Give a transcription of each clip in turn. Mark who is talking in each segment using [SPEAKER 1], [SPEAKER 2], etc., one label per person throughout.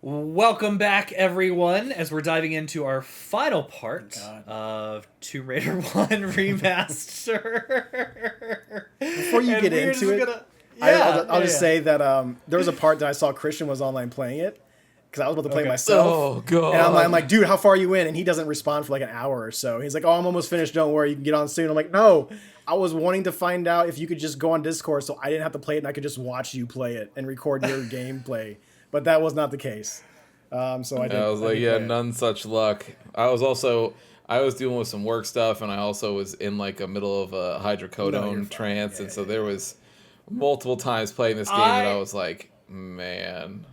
[SPEAKER 1] Welcome back, everyone, as we're diving into our final part
[SPEAKER 2] God.
[SPEAKER 1] of Tomb Raider 1 Remaster.
[SPEAKER 2] Before you
[SPEAKER 1] And
[SPEAKER 2] get
[SPEAKER 1] we're
[SPEAKER 2] into
[SPEAKER 1] just
[SPEAKER 2] it,
[SPEAKER 1] gonna-
[SPEAKER 2] I'll just say that there was a part that I saw Christian was online playing it because I was about to play
[SPEAKER 1] Okay.
[SPEAKER 2] myself.
[SPEAKER 3] Oh, God.
[SPEAKER 2] And I'm like, dude, how far are you in? And he doesn't respond for like an hour or so. He's like, oh, I'm almost finished. Don't worry, you can get on soon. I'm like, no, I was wanting to find out if you could just go on Discord so I didn't have to play it and I could just watch you play it and record your gameplay. But that was not the case. So I did.
[SPEAKER 3] I was like,
[SPEAKER 2] did
[SPEAKER 3] yeah,
[SPEAKER 2] play it.
[SPEAKER 3] none such luck. I was dealing with some work stuff, and I also was in like a middle of a
[SPEAKER 2] No, you're
[SPEAKER 3] hydrocodone
[SPEAKER 2] fine.
[SPEAKER 3] trance,
[SPEAKER 2] Yeah,
[SPEAKER 3] and so
[SPEAKER 2] yeah,
[SPEAKER 3] there was multiple times playing this game that I was like, man.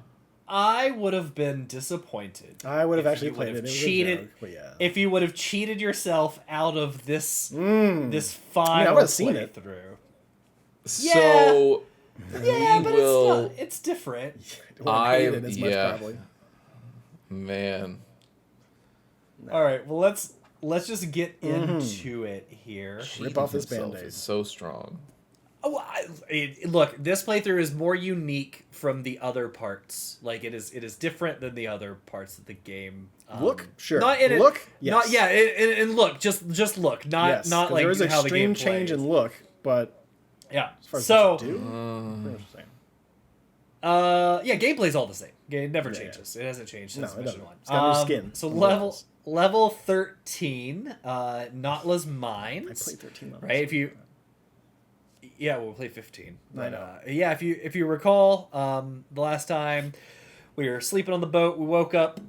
[SPEAKER 1] I would have been disappointed.
[SPEAKER 2] I would have
[SPEAKER 1] if
[SPEAKER 2] actually
[SPEAKER 1] you would
[SPEAKER 2] played it.
[SPEAKER 1] have
[SPEAKER 2] It was
[SPEAKER 1] cheated.
[SPEAKER 2] a joke, but yeah.
[SPEAKER 1] If you would have cheated yourself out of this final
[SPEAKER 2] would've seen it.
[SPEAKER 1] playthrough.
[SPEAKER 3] So
[SPEAKER 1] Yeah,
[SPEAKER 3] we
[SPEAKER 1] but
[SPEAKER 3] will,
[SPEAKER 1] it's different.
[SPEAKER 2] Wouldn't
[SPEAKER 3] I-
[SPEAKER 2] hate it as much,
[SPEAKER 3] yeah.
[SPEAKER 2] probably.
[SPEAKER 3] man.
[SPEAKER 1] All right, well let's just get into it here.
[SPEAKER 2] Rip off this
[SPEAKER 3] Himself
[SPEAKER 2] Band-Aid.
[SPEAKER 3] is so strong.
[SPEAKER 1] Oh, look, this playthrough is more unique from the other parts. Like it is different than the other parts of the game.
[SPEAKER 2] Look, sure.
[SPEAKER 1] Not in
[SPEAKER 2] Look,
[SPEAKER 1] it.
[SPEAKER 2] yes.
[SPEAKER 1] Not yeah. And look, just look. Not
[SPEAKER 2] Yes,
[SPEAKER 1] not
[SPEAKER 2] 'cause
[SPEAKER 1] like
[SPEAKER 2] there was
[SPEAKER 1] how the game
[SPEAKER 2] extreme change
[SPEAKER 1] plays.
[SPEAKER 2] in look, but
[SPEAKER 1] Yeah.
[SPEAKER 2] as far as
[SPEAKER 1] So
[SPEAKER 2] what you do, pretty much the same.
[SPEAKER 1] yeah, gameplay's all the same. It never
[SPEAKER 2] Yeah,
[SPEAKER 1] changes. It hasn't changed
[SPEAKER 2] No,
[SPEAKER 1] since
[SPEAKER 2] it
[SPEAKER 1] Mission
[SPEAKER 2] doesn't.
[SPEAKER 1] 1.
[SPEAKER 2] It's got new skin
[SPEAKER 1] So
[SPEAKER 2] on the
[SPEAKER 1] level
[SPEAKER 2] walls.
[SPEAKER 1] level 13, Natla's Mines.
[SPEAKER 2] I played 13 levels.
[SPEAKER 1] Right? If you Yeah, we'll play 15.
[SPEAKER 2] I
[SPEAKER 1] But
[SPEAKER 2] know.
[SPEAKER 1] yeah, if you recall, the last time we were sleeping on the boat, we woke up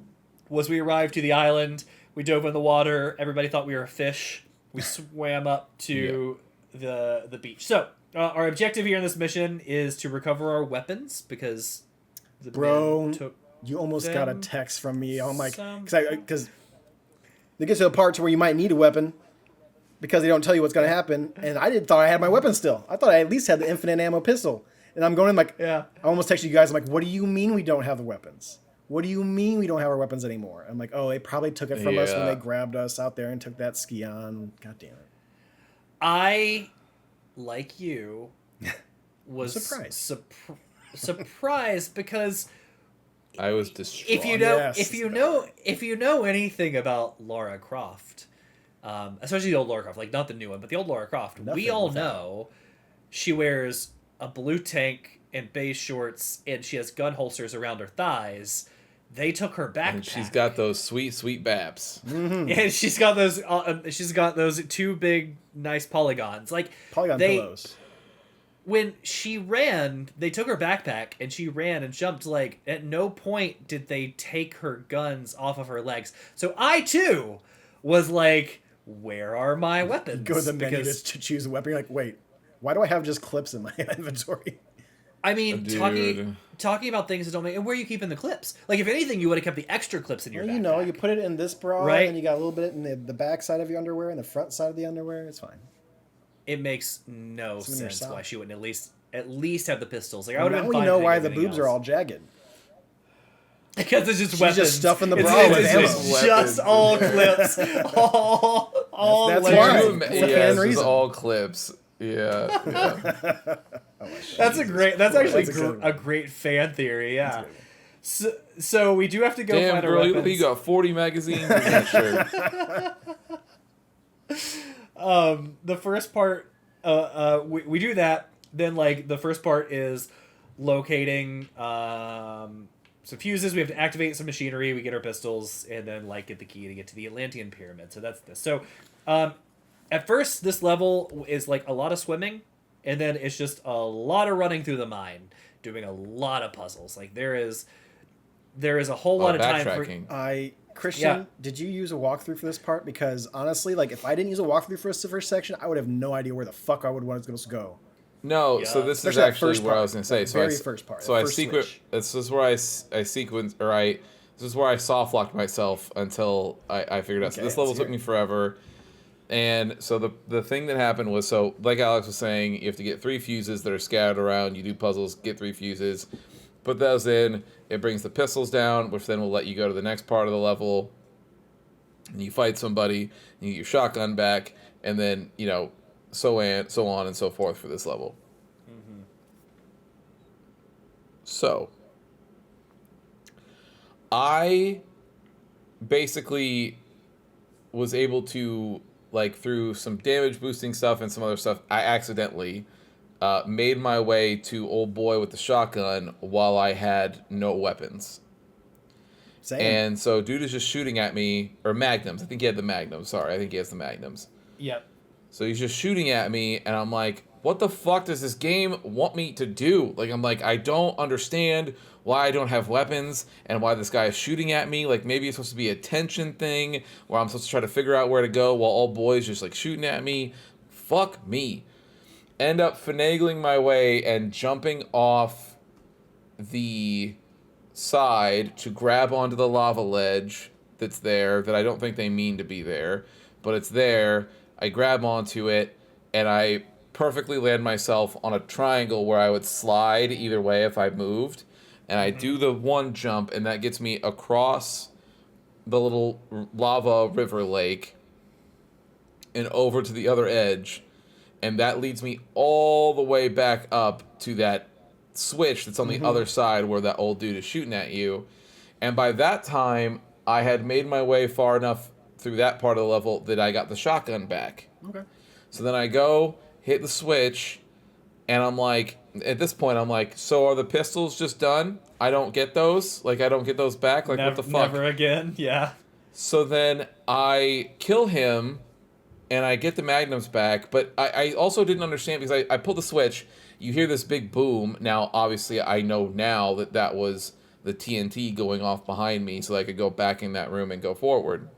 [SPEAKER 1] was we arrived to the island, we dove in the water, everybody thought we were a fish. We swam up to the beach. So, our objective here in this mission is to recover our weapons because the
[SPEAKER 2] Bro,
[SPEAKER 1] man took
[SPEAKER 2] You almost got a
[SPEAKER 1] them
[SPEAKER 2] text from me. I'm like,
[SPEAKER 1] some-
[SPEAKER 2] because they get to a part where you might need a weapon because they don't tell you what's going to happen. And I thought I had my weapon still. I thought I at least had the infinite ammo pistol. And I'm going in like,
[SPEAKER 1] Yeah.
[SPEAKER 2] I almost texted you guys. I'm like, what do you mean we don't have the weapons? What do you mean we don't have our weapons anymore? I'm like, oh, they probably took it from us when
[SPEAKER 3] Yeah.
[SPEAKER 2] they grabbed us out there and took that ski on. God damn it.
[SPEAKER 1] I, like you, was
[SPEAKER 2] Surprised.
[SPEAKER 1] surprised because
[SPEAKER 3] I was distraught.
[SPEAKER 1] if you know anything about Lara Croft, especially the old Lara Croft, like not the new one, but the old Lara Croft, we
[SPEAKER 2] Nothing
[SPEAKER 1] all
[SPEAKER 2] with that.
[SPEAKER 1] know she wears a blue tank and beige shorts, and she has gun holsters around her thighs. They took her backpack.
[SPEAKER 3] And she's got those sweet baps.
[SPEAKER 1] and she's got those two big nice polygons. Like
[SPEAKER 2] Polygon
[SPEAKER 1] they,
[SPEAKER 2] pillows.
[SPEAKER 1] when she ran, they took her backpack and she ran and jumped. Like, at no point did they take her guns off of her legs. So I, too, was like, where are my weapons?
[SPEAKER 2] Go to the menu
[SPEAKER 1] Because,
[SPEAKER 2] to choose a weapon. You're like, wait, why do I have just clips in my inventory?
[SPEAKER 1] I mean,
[SPEAKER 3] Dude.
[SPEAKER 1] talking about things that don't make... And where are you keeping the clips? Like, if anything, you would have kept the extra clips in your
[SPEAKER 2] Well,
[SPEAKER 1] backpack.
[SPEAKER 2] you know, you put it in this bra,
[SPEAKER 1] Right.
[SPEAKER 2] and you got a little bit in the back side of your underwear and the front side of the underwear. It's fine.
[SPEAKER 1] It makes no
[SPEAKER 2] It's in your
[SPEAKER 1] sense
[SPEAKER 2] sock.
[SPEAKER 1] why she wouldn't at least have the pistols. Like, I would have
[SPEAKER 2] Now
[SPEAKER 1] been
[SPEAKER 2] we
[SPEAKER 1] fine
[SPEAKER 2] know
[SPEAKER 1] with
[SPEAKER 2] why the
[SPEAKER 1] anything
[SPEAKER 2] boobs are
[SPEAKER 1] else.
[SPEAKER 2] all jagged.
[SPEAKER 1] Because it's just
[SPEAKER 2] She's
[SPEAKER 1] weapons.
[SPEAKER 2] just stuffing the
[SPEAKER 1] It's-
[SPEAKER 2] bra with
[SPEAKER 1] it's
[SPEAKER 2] ammo.
[SPEAKER 1] just all clips. all
[SPEAKER 2] That's
[SPEAKER 1] layers.
[SPEAKER 2] why.
[SPEAKER 3] Could you
[SPEAKER 2] It's
[SPEAKER 3] ima-
[SPEAKER 2] a
[SPEAKER 3] yeah,
[SPEAKER 2] fan
[SPEAKER 3] it's just
[SPEAKER 2] reason.
[SPEAKER 3] all clips. Yeah. yeah.
[SPEAKER 1] That's actually
[SPEAKER 2] That's a good one.
[SPEAKER 1] a great fan theory. Yeah.
[SPEAKER 2] That's a good
[SPEAKER 1] So we do have to go
[SPEAKER 3] Damn,
[SPEAKER 1] find our
[SPEAKER 3] girl,
[SPEAKER 1] weapons.
[SPEAKER 3] you got 40 magazines in that shirt.
[SPEAKER 1] The first part, we do that. Then like the first part is locating some fuses. We have to activate some machinery. We get our pistols and then like get the key to get to the Atlantean pyramid. So that's this. So at first this level is like a lot of swimming, and then it's just a lot of running through the mine, doing a lot of puzzles. Like there is a whole lot of time for
[SPEAKER 3] backtracking.
[SPEAKER 2] Christian,
[SPEAKER 1] Yeah.
[SPEAKER 2] did you use a walkthrough for this part? Because honestly, like if I didn't use a walkthrough for the first section, I would have no idea where the fuck I would want to go.
[SPEAKER 3] No,
[SPEAKER 1] Yeah.
[SPEAKER 3] so this is
[SPEAKER 2] Especially that
[SPEAKER 3] actually
[SPEAKER 2] first
[SPEAKER 3] where I
[SPEAKER 2] part,
[SPEAKER 3] was going to say.
[SPEAKER 2] the
[SPEAKER 3] So I,
[SPEAKER 2] very first part,
[SPEAKER 3] So
[SPEAKER 2] the
[SPEAKER 3] I
[SPEAKER 2] first
[SPEAKER 3] sequence.
[SPEAKER 2] switch.
[SPEAKER 3] This is where I sequence, or I. This is where I soft locked myself until I figured out. So
[SPEAKER 2] Okay,
[SPEAKER 3] this level
[SPEAKER 2] let's
[SPEAKER 3] took
[SPEAKER 2] hear
[SPEAKER 3] me
[SPEAKER 2] it.
[SPEAKER 3] forever. And so the thing that happened was, so like Alex was saying, you have to get 3 fuses that are scattered around. You do puzzles, get 3 fuses, put those in. It brings the pistols down, which then will let you go to the next part of the level. And you fight somebody, you get your shotgun back, and then so on and so forth for this level. So I basically was able to, like, through some damage boosting stuff and some other stuff, I accidentally made my way to old boy with the shotgun while I had no weapons.
[SPEAKER 2] Same.
[SPEAKER 3] And so dude is just shooting at me, or magnums. I think he had the magnums. Sorry, I think he has the magnums.
[SPEAKER 1] Yep.
[SPEAKER 3] So he's just shooting at me, and I'm like, what the fuck does this game want me to do? Like, I'm like, I don't understand why I don't have weapons and why this guy is shooting at me. Like, maybe it's supposed to be a tension thing where I'm supposed to try to figure out where to go while all boys just, like, shooting at me. Fuck me. End up finagling my way and jumping off the side to grab onto the lava ledge that's there that I don't think they mean to be there, but it's there. I grab onto it, and I perfectly land myself on a triangle where I would slide either way if I moved. And I do the one jump, and that gets me across the little lava river lake and over to the other edge. And that leads me all the way back up to that switch that's on the other side where that old dude is shooting at you. And by that time, I had made my way far enough through that part of the level that I got the shotgun back.
[SPEAKER 2] Okay.
[SPEAKER 3] So then I go, hit the switch, and I'm like, at this point, I'm like, so are the pistols just done? I don't get those? Like, I don't get those back? Like, what the fuck?
[SPEAKER 1] Never again. Yeah.
[SPEAKER 3] So then I kill him, and I get the magnums back, but I also didn't understand because I pulled the switch. You hear this big boom. Now, obviously, I know now that that was the TNT going off behind me so that I could go back in that room and go forward.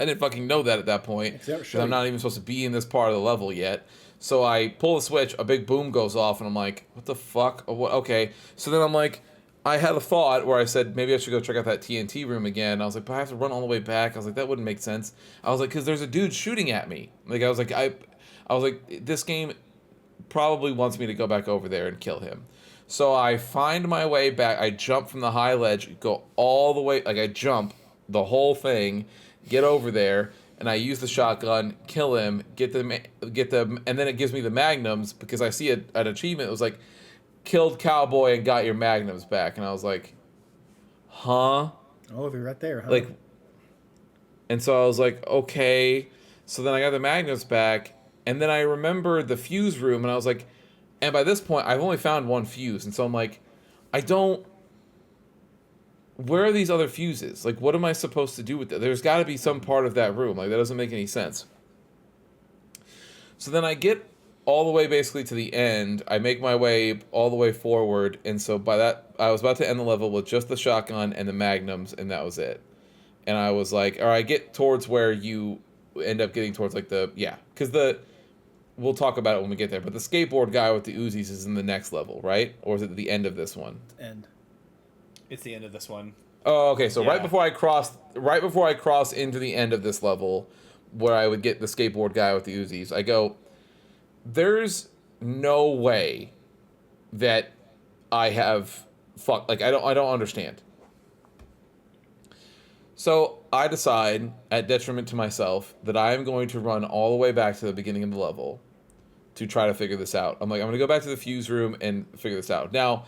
[SPEAKER 3] I didn't fucking know that at that point because I'm not even supposed to be in this part of the level yet. So I pull the switch, a big boom goes off, and I'm like, what the fuck? Oh, what? Okay. So then I'm like, I had a thought where I said, maybe I should go check out that TNT room again. I was like, but I have to run all the way back. I was like, that wouldn't make sense. I was like, because there's a dude shooting at me. Like, I was like, this game probably wants me to go back over there and kill him. So I find my way back. I jump from the high ledge, go all the way, like I jump the whole thing, get over there, and I use the shotgun, kill him, get the, and then it gives me the magnums because I see an achievement. It was like, killed cowboy and got your magnums back, and I was like, huh?
[SPEAKER 2] Oh, you're right there, huh?
[SPEAKER 3] Like, and so I was like, okay. So then I got the magnums back, and then I remembered the fuse room, and I was like, and by this point, I've only found one fuse, and so I'm like, where are these other fuses? Like, what am I supposed to do with that? There's got to be some part of that room. Like, that doesn't make any sense. So then I get all the way basically to the end. I make my way all the way forward, and so by that, I was about to end the level with just the shotgun and the magnums, and that was it. And I was like, all right, get towards where you end up getting towards, like, because we'll talk about it when we get there, but the skateboard guy with the Uzis is in the next level, right? Or is it the end of this one?
[SPEAKER 2] End.
[SPEAKER 1] It's the end of this one.
[SPEAKER 3] Oh, okay. So
[SPEAKER 1] Yeah.
[SPEAKER 3] right before I cross into the end of this level, where I would get the skateboard guy with the Uzis, I go, there's no way that I have like I don't understand. So I decide, at detriment to myself, that I am going to run all the way back to the beginning of the level to try to figure this out. I'm like, I'm going to go back to the fuse room and figure this out. Now,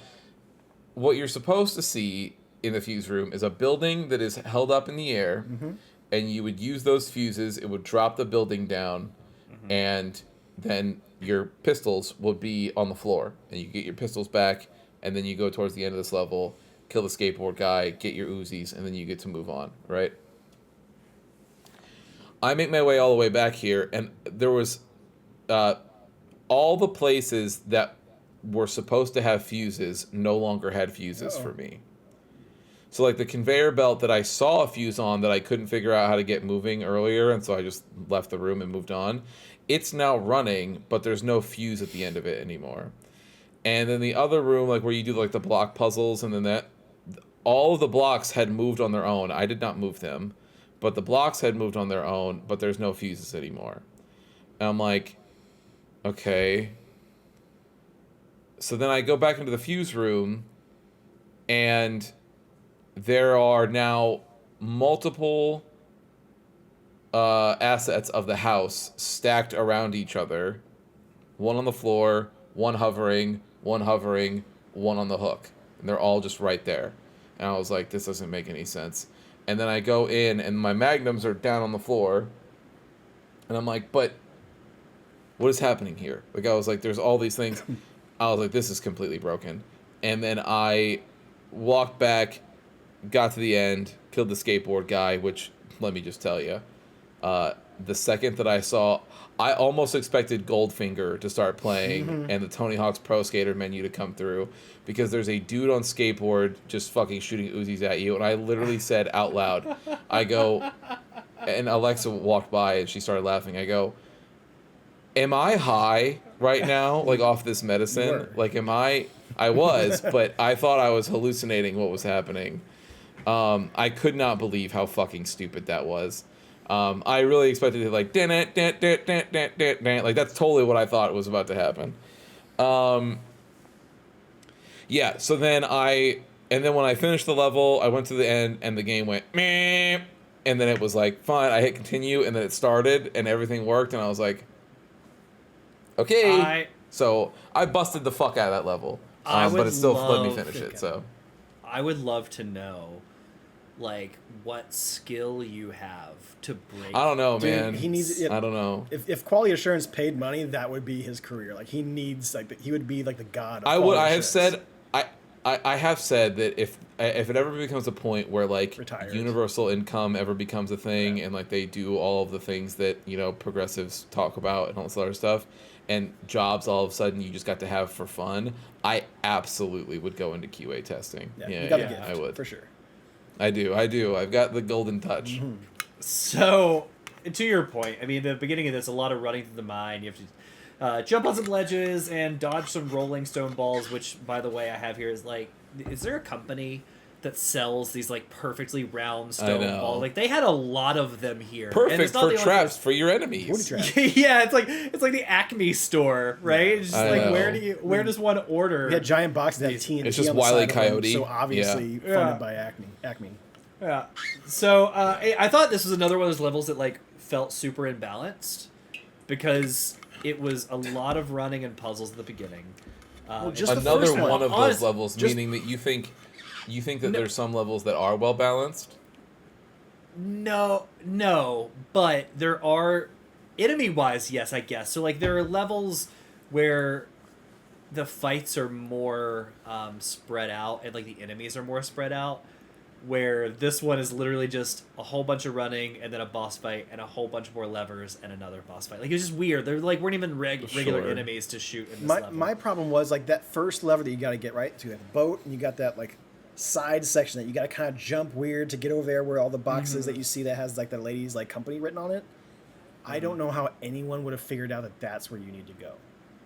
[SPEAKER 3] what you're supposed to see in the fuse room is a building that is held up in the air, and you would use those fuses. It would drop the building down, and then your pistols would be on the floor, and you get your pistols back, and then you go towards the end of this level, kill the skateboard guy, get your Uzis, and then you get to move on, right? I make my way all the way back here, and there was all the places that were supposed to have fuses no longer had fuses for me. So, like, the conveyor belt that I saw a fuse on that I couldn't figure out how to get moving earlier, and so I just left the room and moved on, it's now running, but there's no fuse at the end of it anymore. And then the other room, like, where you do, like, the block puzzles, and then all of the blocks had moved on their own. I did not move them, but the blocks had moved on their own, but there's no fuses anymore. And I'm like, okay. So then I go back into the fuse room, and there are now multiple assets of the house stacked around each other. One on the floor, one hovering, one on the hook. And they're all just right there. And I was like, this doesn't make any sense. And then I go in, and my magnums are down on the floor. And I'm like, but what is happening here? Like, I was like, there's all these things. I was like, this is completely broken. And then I walked back, got to the end, killed the skateboard guy, which, let me just tell you, the second that I saw, I almost expected Goldfinger to start playing and the Tony Hawk's Pro Skater menu to come through, because there's a dude on skateboard just fucking shooting Uzis at you, and I literally said out loud, I go, and Alexa walked by and she started laughing. I go, am I high right now, like off this medicine? Like, I was, but I thought I was hallucinating what was happening. I could not believe how fucking stupid that was. I really expected it like, like that's totally what I thought was about to happen. Yeah, so then when I finished the level, I went to the end and the game went, meh, and then it was like, fine, I hit continue, and then it started and everything worked, and I was like, okay. So I busted the fuck out of that level, but it still let me finish it, so.
[SPEAKER 1] I would love to know, like, what skill you have to break.
[SPEAKER 3] I don't know,
[SPEAKER 2] Dude,
[SPEAKER 3] man.
[SPEAKER 2] he needs.
[SPEAKER 3] I don't know.
[SPEAKER 2] If quality assurance paid money, that would be his career. Like, he needs, like, he would be like the god. Of
[SPEAKER 3] I have
[SPEAKER 2] assurance.
[SPEAKER 3] said, I have said that if it ever becomes a point where like
[SPEAKER 2] Retired.
[SPEAKER 3] universal income ever becomes a thing, and like they do all of the things that, you know, progressives talk about and all this other stuff, and jobs all of a sudden you just got to have for fun, I absolutely would go into QA testing.
[SPEAKER 2] Yeah, you got the gift,
[SPEAKER 3] I would
[SPEAKER 2] for sure.
[SPEAKER 3] I do. I've got the golden touch.
[SPEAKER 1] So, to your point, I mean, the beginning of this, a lot of running through the mine. You have to jump on some ledges and dodge some rolling stone balls, which, by the way, I have here is like, is there a company that sells these like perfectly round stone balls? Like, they had a lot of them here.
[SPEAKER 3] Perfect for traps for your enemies.
[SPEAKER 1] Yeah, it's like the Acme store, right? It's just like, where does one order?
[SPEAKER 2] We had giant boxes that have TNT.
[SPEAKER 3] It's just
[SPEAKER 2] on the
[SPEAKER 3] Wile E.
[SPEAKER 2] side of them,
[SPEAKER 3] Coyote.
[SPEAKER 2] so obviously funded by Acme.
[SPEAKER 1] Yeah. So I thought this was another one of those levels that like felt super imbalanced, because it was a lot of running and puzzles at the beginning.
[SPEAKER 2] Just
[SPEAKER 3] another
[SPEAKER 2] the first
[SPEAKER 3] one of those levels,
[SPEAKER 2] just,
[SPEAKER 3] meaning that you think that there's some levels that are well balanced.
[SPEAKER 1] No, but there are, enemy-wise, yes, I guess. So like there are levels where the fights are more spread out, and like the enemies are more spread out, where this one is literally just a whole bunch of running and then a boss fight and a whole bunch more levers and another boss fight. Like, it was just weird. There like weren't even regular enemies to shoot in this level.
[SPEAKER 2] My problem was like that first lever that you got to get right. So you have a boat and you got that like side section that you got to kind of jump weird to get over there where all the boxes that you see that has like the lady's like company written on it. I don't know how anyone would have figured out that that's where you need to go.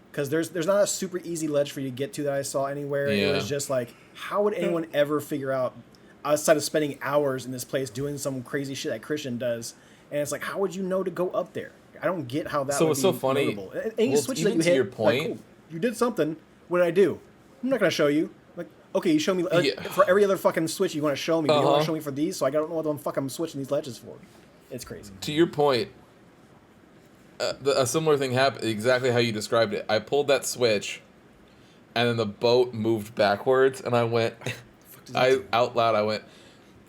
[SPEAKER 2] Because there's not a super easy ledge for you to get to that I saw anywhere.
[SPEAKER 3] Yeah.
[SPEAKER 2] It was just like, how would anyone ever figure out, outside of spending hours in this place doing some crazy shit that Christian does, and it's like, how would you know to go up there? I don't get how that
[SPEAKER 3] So
[SPEAKER 2] would
[SPEAKER 3] it's
[SPEAKER 2] be
[SPEAKER 3] so funny.
[SPEAKER 2] notable. Any switches that
[SPEAKER 3] even
[SPEAKER 2] you
[SPEAKER 3] to
[SPEAKER 2] hit,
[SPEAKER 3] your point,
[SPEAKER 2] like, cool, you did something. What did I do? I'm not going to show you. Like, okay, you show me for every other fucking switch you want to show me, but you don't want to show me for these, so I don't know what the fuck I'm switching these ledges for. It's crazy.
[SPEAKER 3] To your point, a similar thing happened, exactly how you described it. I pulled that switch, and then the boat moved backwards, and I went, out loud, I went,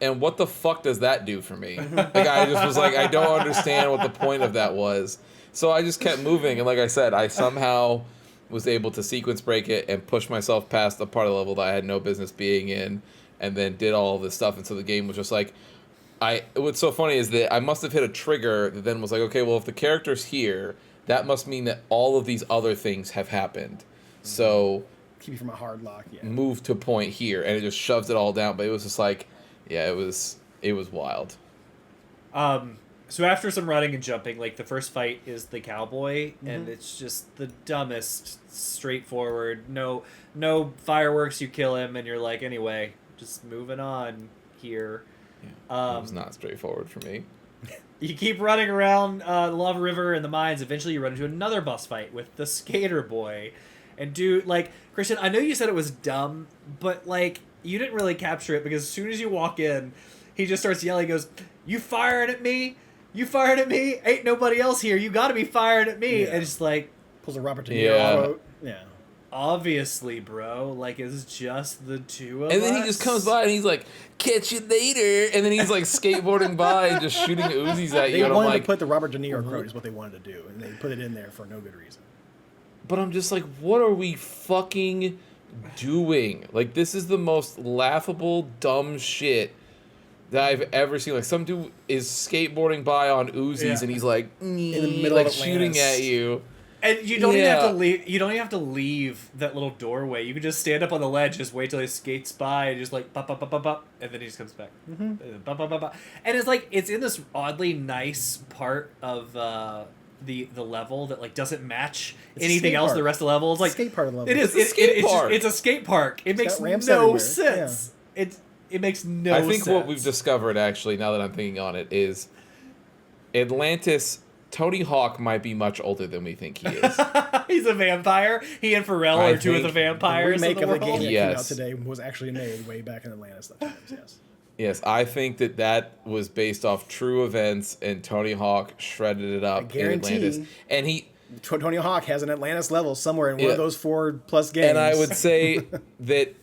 [SPEAKER 3] and what the fuck does that do for me? Like, I just was like, I don't understand what the point of that was. So I just kept moving, and like I said, I somehow was able to sequence break it and push myself past the part of the level that I had no business being in, and then did all of this stuff, and so the game was just like, what's so funny is that I must have hit a trigger that then was like, okay, well, if the character's here, that must mean that all of these other things have happened. So
[SPEAKER 2] Keep you from a hard lock, yeah.
[SPEAKER 3] move to point here, and it just shoves it all down. But it was just like, yeah, it was wild.
[SPEAKER 1] So after some running and jumping, like the first fight is the cowboy, and it's just the dumbest, straightforward. No fireworks. You kill him, and you're like, anyway, just moving on here.
[SPEAKER 3] Yeah, it was not straightforward for me.
[SPEAKER 1] You keep running around the lava river and the mines. Eventually, you run into another boss fight with the skater boy. And dude, like, Christian, I know you said it was dumb, but like, you didn't really capture it, because as soon as you walk in, he just starts yelling. He goes, "You firing at me? You firing at me? Ain't nobody else here. You got to be firing at me."
[SPEAKER 2] Yeah.
[SPEAKER 1] And it's like,
[SPEAKER 2] Pulls a Robert De Niro quote. Yeah.
[SPEAKER 1] obviously, bro. Like, it's just the two of us.
[SPEAKER 3] And then he just comes by and he's like, catch you later. And then he's like skateboarding by and just shooting Uzis at
[SPEAKER 2] They
[SPEAKER 3] you. And I'm
[SPEAKER 2] wanted
[SPEAKER 3] like,
[SPEAKER 2] to put the Robert De Niro quote is what they wanted to do, and they put it in there for no good reason.
[SPEAKER 3] but I'm just like, what are we fucking doing? Like, this is the most laughable, dumb shit that I've ever seen. Like, some dude is skateboarding by on Uzis
[SPEAKER 1] Yeah.
[SPEAKER 3] and he's like,
[SPEAKER 2] In the middle
[SPEAKER 3] like
[SPEAKER 2] of
[SPEAKER 3] shooting
[SPEAKER 2] Atlantis.
[SPEAKER 3] at you.
[SPEAKER 1] And you don't even have
[SPEAKER 3] Yeah.
[SPEAKER 1] to leave. You don't even have to leave that little doorway. You can just stand up on the ledge, just wait till he skates by, and just like pop, pop, pop, pop, pop, and then he just comes back. And then pop, pop, pop, pop. And it's like it's in this oddly nice part of the level that like doesn't match
[SPEAKER 2] It's a
[SPEAKER 1] anything
[SPEAKER 2] skate
[SPEAKER 1] else.
[SPEAKER 2] park.
[SPEAKER 1] The rest of the level, it's like
[SPEAKER 2] Skate part of the level.
[SPEAKER 1] It is.
[SPEAKER 3] It's a skate
[SPEAKER 1] it's,
[SPEAKER 3] park.
[SPEAKER 1] it's a skate park. It makes
[SPEAKER 2] got ramps
[SPEAKER 1] no
[SPEAKER 2] everywhere.
[SPEAKER 1] sense. It makes no.
[SPEAKER 3] I think
[SPEAKER 1] sense.
[SPEAKER 3] what we've discovered, actually, now that I'm thinking on it, is Atlantis. Tony Hawk might be much older than we think he is.
[SPEAKER 1] He's a vampire. He and Pharrell
[SPEAKER 3] I
[SPEAKER 1] are two of the
[SPEAKER 3] think
[SPEAKER 2] The
[SPEAKER 1] vampires
[SPEAKER 2] remake
[SPEAKER 1] of
[SPEAKER 2] of
[SPEAKER 1] the
[SPEAKER 2] the game
[SPEAKER 1] world.
[SPEAKER 2] that came out
[SPEAKER 3] Yes.
[SPEAKER 2] today was actually made way back in Atlantis. Yes.
[SPEAKER 3] Yes, I think that was based off true events, and Tony Hawk shredded it up in
[SPEAKER 2] guarantee-
[SPEAKER 3] Atlantis. And
[SPEAKER 2] Tony Hawk has an Atlantis level somewhere in one
[SPEAKER 3] Yeah.
[SPEAKER 2] of those 4+ games.
[SPEAKER 3] and I would say that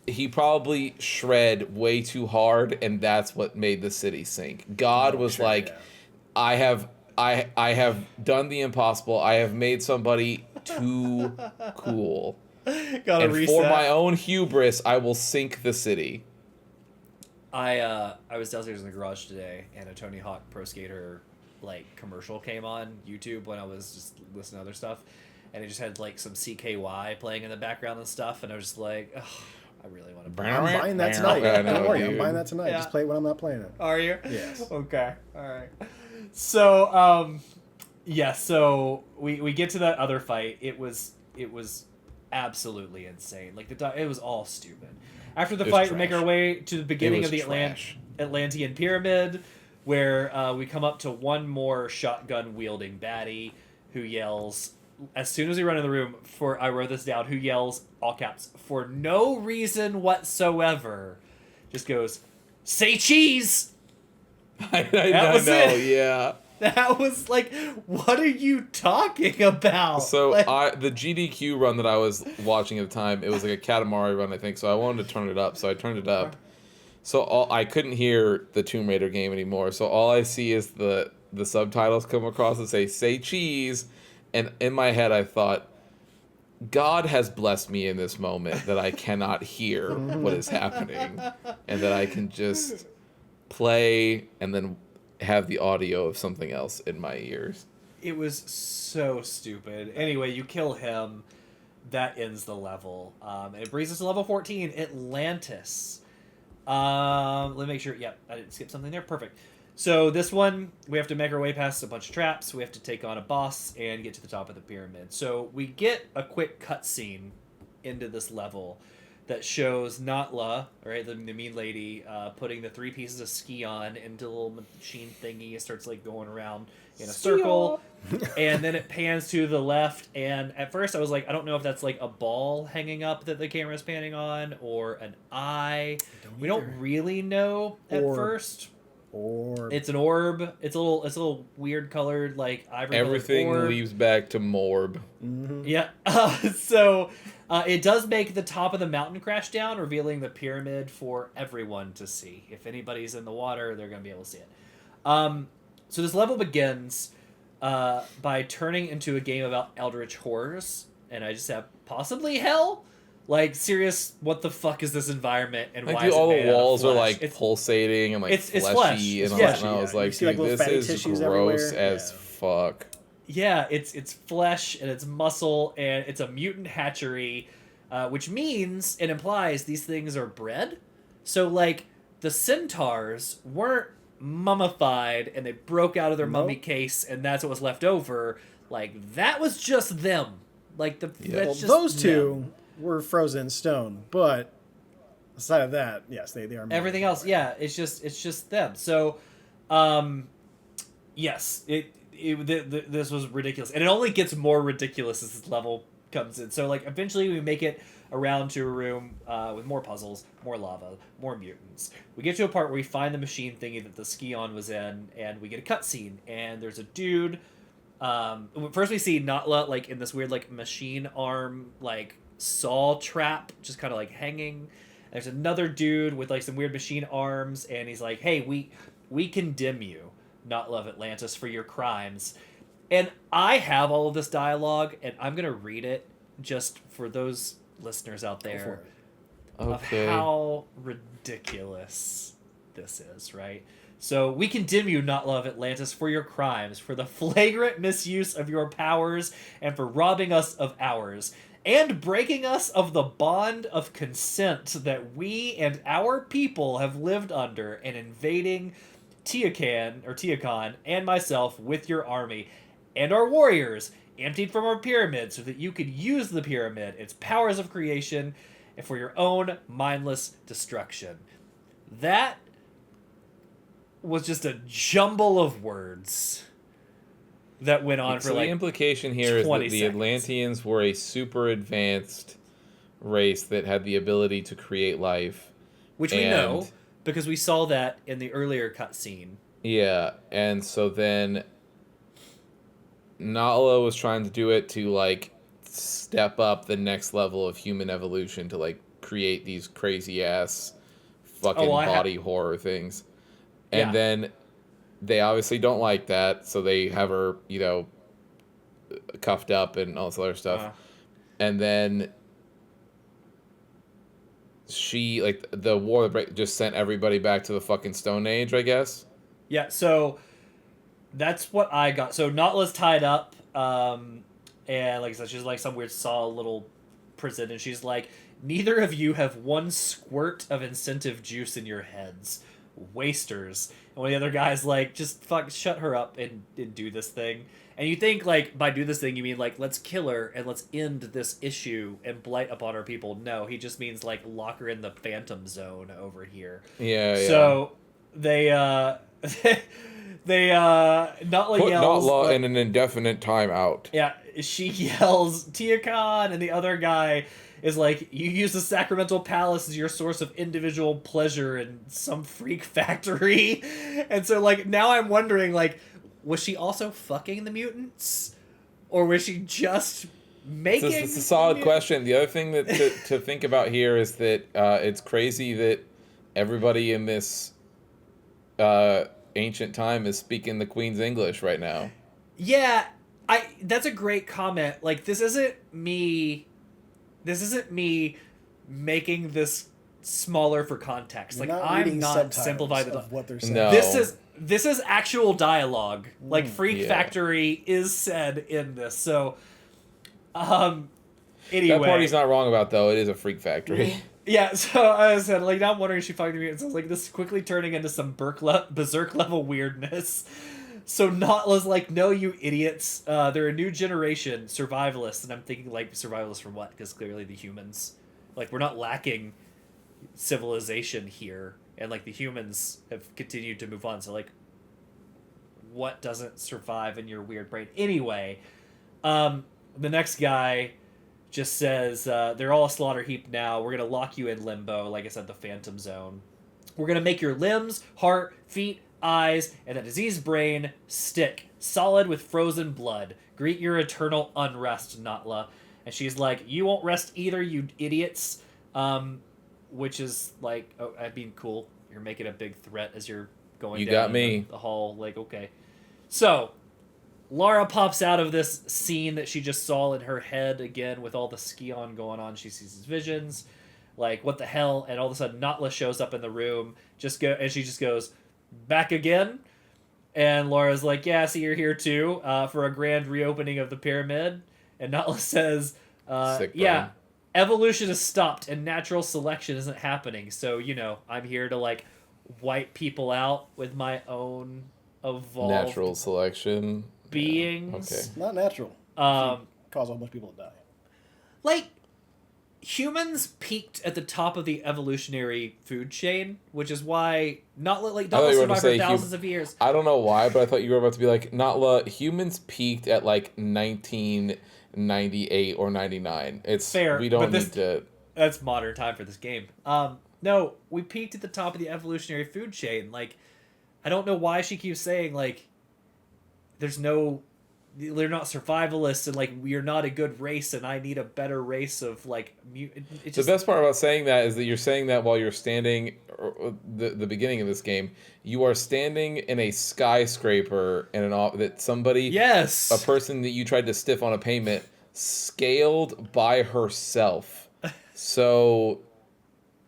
[SPEAKER 3] he probably shred way too hard, and that's what made the city sink. God was
[SPEAKER 2] sure,
[SPEAKER 3] like,
[SPEAKER 2] yeah.
[SPEAKER 3] I have done the impossible. I have made somebody too cool.
[SPEAKER 1] Gotta
[SPEAKER 3] And
[SPEAKER 1] reset.
[SPEAKER 3] for my own hubris, I will sink the city.
[SPEAKER 1] I was downstairs in the garage today, and a Tony Hawk Pro Skater like commercial came on YouTube when I was just listening to other stuff, and it just had like some CKY playing in the background and stuff, and I was just like, ugh, I really want to play.
[SPEAKER 2] I'm buying that tonight.
[SPEAKER 3] I know,
[SPEAKER 2] Don't worry, I'm
[SPEAKER 3] dude.
[SPEAKER 2] buying that tonight.
[SPEAKER 1] Yeah.
[SPEAKER 2] Just play it when I'm not playing it.
[SPEAKER 1] Are you?
[SPEAKER 2] Yes.
[SPEAKER 1] Okay. All right. So yeah. So we get to that other fight. It was absolutely insane. Like it was all stupid. After the
[SPEAKER 3] It was
[SPEAKER 1] fight, we make
[SPEAKER 3] trash.
[SPEAKER 1] our way to the beginning
[SPEAKER 3] was
[SPEAKER 1] of the
[SPEAKER 3] trash.
[SPEAKER 1] Atlantean Pyramid, where we come up to one more shotgun wielding baddie who yells as soon as we run in the room. I wrote this down. Who yells all caps for no reason whatsoever? Just goes, "Say cheese."
[SPEAKER 3] I
[SPEAKER 1] was
[SPEAKER 3] know,
[SPEAKER 1] it.
[SPEAKER 3] yeah.
[SPEAKER 1] That was like, what are you talking about?
[SPEAKER 3] So
[SPEAKER 1] Like,
[SPEAKER 3] the GDQ run that I was watching at the time, it was like a Katamari run, I think. So I wanted to turn it up, so I turned it up. So I couldn't hear the Tomb Raider game anymore. So all I see is the subtitles come across and say cheese, and in my head I thought, God has blessed me in this moment that I cannot hear what is happening, and that I can just play and then have the audio of something else in my ears.
[SPEAKER 1] it was so stupid. Anyway, you kill him. That ends the level. And it brings us to level 14, Atlantis. Let me make sure. Yep, I didn't skip something there. Perfect. So this one, we have to make our way past a bunch of traps. We have to take on a boss and get to the top of the pyramid. So we get a quick cutscene into this level that shows Natla, right, the mean lady, putting the 3 pieces of ski on into a little machine thingy. It starts like going around in a circle, and then it pans to the left. And at first, I was like, I don't know if that's like a ball hanging up that the camera's panning on, or an eye. We don't really know at
[SPEAKER 2] Or-
[SPEAKER 1] first.
[SPEAKER 2] Or
[SPEAKER 1] It's an orb. It's a little weird colored, like ivory.
[SPEAKER 3] Everything
[SPEAKER 1] orb.
[SPEAKER 3] leads back to Morb.
[SPEAKER 1] Yeah. So it does make the top of the mountain crash down, revealing the pyramid for everyone to see. If anybody's in the water, they're going to be able to see it. So this level begins by turning into a game about eldritch horrors, and I just have possibly hell. Like, serious, what the fuck is this environment, and
[SPEAKER 3] Like,
[SPEAKER 1] why
[SPEAKER 3] dude,
[SPEAKER 1] is it
[SPEAKER 3] all
[SPEAKER 1] made
[SPEAKER 3] the
[SPEAKER 1] out of
[SPEAKER 3] walls are
[SPEAKER 1] flesh?
[SPEAKER 3] like
[SPEAKER 1] It's-
[SPEAKER 3] pulsating and like
[SPEAKER 1] it's
[SPEAKER 3] fleshy
[SPEAKER 1] flesh.
[SPEAKER 3] and all
[SPEAKER 1] Yeah.
[SPEAKER 3] that. And I was
[SPEAKER 2] Yeah, you
[SPEAKER 3] like,
[SPEAKER 2] see, like,
[SPEAKER 3] dude,
[SPEAKER 2] little
[SPEAKER 3] this
[SPEAKER 2] fatty
[SPEAKER 3] is
[SPEAKER 2] tissues
[SPEAKER 3] gross
[SPEAKER 2] everywhere.
[SPEAKER 3] as
[SPEAKER 2] Yeah.
[SPEAKER 3] fuck.
[SPEAKER 1] Yeah, it's flesh and it's muscle and it's a mutant hatchery, which means it implies these things are bred. So like the centaurs weren't mummified and they broke out of their mummy
[SPEAKER 2] Nope.
[SPEAKER 1] case and that's what was left over. Like that was just them. Like
[SPEAKER 3] Yeah.
[SPEAKER 1] that's
[SPEAKER 2] well,
[SPEAKER 1] just
[SPEAKER 2] those
[SPEAKER 1] them.
[SPEAKER 2] two were frozen in stone, but aside of that, yes, they are.
[SPEAKER 1] Everything else, yeah, it's just them. So, yes, this was ridiculous, and it only gets more ridiculous as this level comes in. So, like, eventually we make it around to a room with more puzzles, more lava, more mutants. We get to a part where we find the machine thingy that the Skion was in, and we get a cutscene, and there's a dude First we see Natla like in this weird like machine arm like saw trap, just kind of like hanging. There's another dude with like some weird machine arms, and he's like, "Hey, we condemn you, Natla of Atlantis, for your crimes." And I have all of this dialogue, and I'm gonna read it just for those listeners out
[SPEAKER 2] Go for
[SPEAKER 1] there
[SPEAKER 2] it.
[SPEAKER 1] of
[SPEAKER 3] Okay.
[SPEAKER 1] how ridiculous this is, right? So we condemn you, not love Atlantis, for your crimes, for the flagrant misuse of your powers, and for robbing us of ours, and breaking us of the bond of consent that we and our people have lived under, and invading Tiacon and myself with your army, and our warriors, emptied from our pyramid so that you could use the pyramid, its powers of creation, and for your own mindless destruction. That was just a jumble of words that went on
[SPEAKER 3] So
[SPEAKER 1] for
[SPEAKER 3] the
[SPEAKER 1] like
[SPEAKER 3] implication here is that
[SPEAKER 1] 20
[SPEAKER 3] the
[SPEAKER 1] seconds.
[SPEAKER 3] Atlanteans were a super advanced race that had the ability to create life.
[SPEAKER 1] which we
[SPEAKER 3] and-
[SPEAKER 1] know because we saw that in the earlier cutscene.
[SPEAKER 3] Yeah, and so then Nala was trying to do it to like step up the next level of human evolution to like create these crazy ass fucking
[SPEAKER 1] I ha-
[SPEAKER 3] body horror things. And
[SPEAKER 1] Yeah.
[SPEAKER 3] then they obviously don't like that, so they have her, cuffed up and all this other stuff.
[SPEAKER 1] Uh,
[SPEAKER 3] And then she like the war that just sent everybody back to the fucking Stone Age, I guess.
[SPEAKER 1] Yeah, so that's what I got. So Natla's tied up, and like I said, she's like some weird saw little prison, and she's like, "Neither of you have one squirt of incentive juice in your heads, wasters." And one of the other guys like, "Just fuck, shut her up and do this thing." And you think like by do this thing you mean like let's kill her and let's end this issue and blight upon our people. No, he just means like lock her in the Phantom Zone over here.
[SPEAKER 3] Yeah, yeah.
[SPEAKER 1] So they Natla
[SPEAKER 3] Put
[SPEAKER 1] yells
[SPEAKER 3] Nala
[SPEAKER 1] like-
[SPEAKER 3] in an indefinite timeout.
[SPEAKER 1] yeah, she yells Tiacon, and the other guy is like, "You use the Sacramental Palace as your source of individual pleasure in some freak factory." And so like now I'm wondering like, was she also fucking the mutants, or was she just making?
[SPEAKER 3] It's a solid
[SPEAKER 1] the
[SPEAKER 3] question. The other thing that to think about here is that it's crazy that everybody in this ancient time is speaking the Queen's English right now.
[SPEAKER 1] Yeah, that's a great comment. Like this isn't me making this smaller for context.
[SPEAKER 2] You're
[SPEAKER 1] like
[SPEAKER 2] not
[SPEAKER 1] I'm
[SPEAKER 2] reading
[SPEAKER 1] not
[SPEAKER 2] subtitles
[SPEAKER 1] simplifying
[SPEAKER 2] of what they're saying.
[SPEAKER 3] No.
[SPEAKER 1] This is actual dialogue. Like Freak
[SPEAKER 3] Yeah.
[SPEAKER 1] Factory is said in this. So anyway.
[SPEAKER 3] That party's not wrong about though. It is a freak factory.
[SPEAKER 1] Yeah, so I said, like, now I'm wondering if she fucking mutants. I was like, this is quickly turning into some berserk level weirdness. So Natla's like, no, you idiots. They're a new generation, survivalists. And I'm thinking, like, survivalists from what? Because clearly the humans, like, we're not lacking civilization here. And, like, the humans have continued to move on. So, like, what doesn't survive in your weird brain? Anyway, the next guy just says, they're all a slaughter heap now. We're going to lock you in limbo, like I said, the Phantom Zone. We're going to make your limbs, heart, feet, eyes, and that diseased brain stick, solid with frozen blood. Greet your eternal unrest, Natla. And she's like, you won't rest either, you idiots. Which is like, oh, I mean, cool. You're making a big threat as you're going
[SPEAKER 3] You
[SPEAKER 1] down
[SPEAKER 3] got me.
[SPEAKER 1] the hall. Like, okay. So, Lara pops out of this scene that she just saw in her head again with all the Skion going on. She sees his visions. Like, what the hell? And all of a sudden, Natla shows up in the room. And she just goes, back again? And Laura's like, yeah, see, you're here too for a grand reopening of the pyramid. And Natla says,
[SPEAKER 3] Sick
[SPEAKER 1] yeah,
[SPEAKER 3] burn.
[SPEAKER 1] evolution is stopped and natural selection isn't happening. So, I'm here to, like, wipe people out with my own evolved
[SPEAKER 3] Natural selection.
[SPEAKER 1] beings.
[SPEAKER 3] Okay.
[SPEAKER 2] Not natural.
[SPEAKER 1] Um,
[SPEAKER 2] Cause a whole bunch of people to die.
[SPEAKER 1] like humans peaked at the top of the evolutionary food chain, which is why not like
[SPEAKER 3] I thought
[SPEAKER 1] not
[SPEAKER 3] you were
[SPEAKER 1] survive
[SPEAKER 3] gonna
[SPEAKER 1] for
[SPEAKER 3] say
[SPEAKER 1] thousands of years.
[SPEAKER 3] I don't know why, but I thought you were about to be like, Natla, humans peaked at like 1998 or 99. It's
[SPEAKER 1] Fair,
[SPEAKER 3] we don't
[SPEAKER 1] but this-
[SPEAKER 3] need to.
[SPEAKER 1] That's modern time for this game. No, we peaked at the top of the evolutionary food chain. Like, I don't know why she keeps saying like, there's no they're not survivalists, and like we're not a good race, and I need a better race of like mutant. It
[SPEAKER 3] The
[SPEAKER 1] just,
[SPEAKER 3] best part about saying that is that you're saying that while you're standing, the beginning of this game, you are standing in a skyscraper in that somebody,
[SPEAKER 1] yes,
[SPEAKER 3] a person that you tried to stiff on a pavement, scaled by herself. So,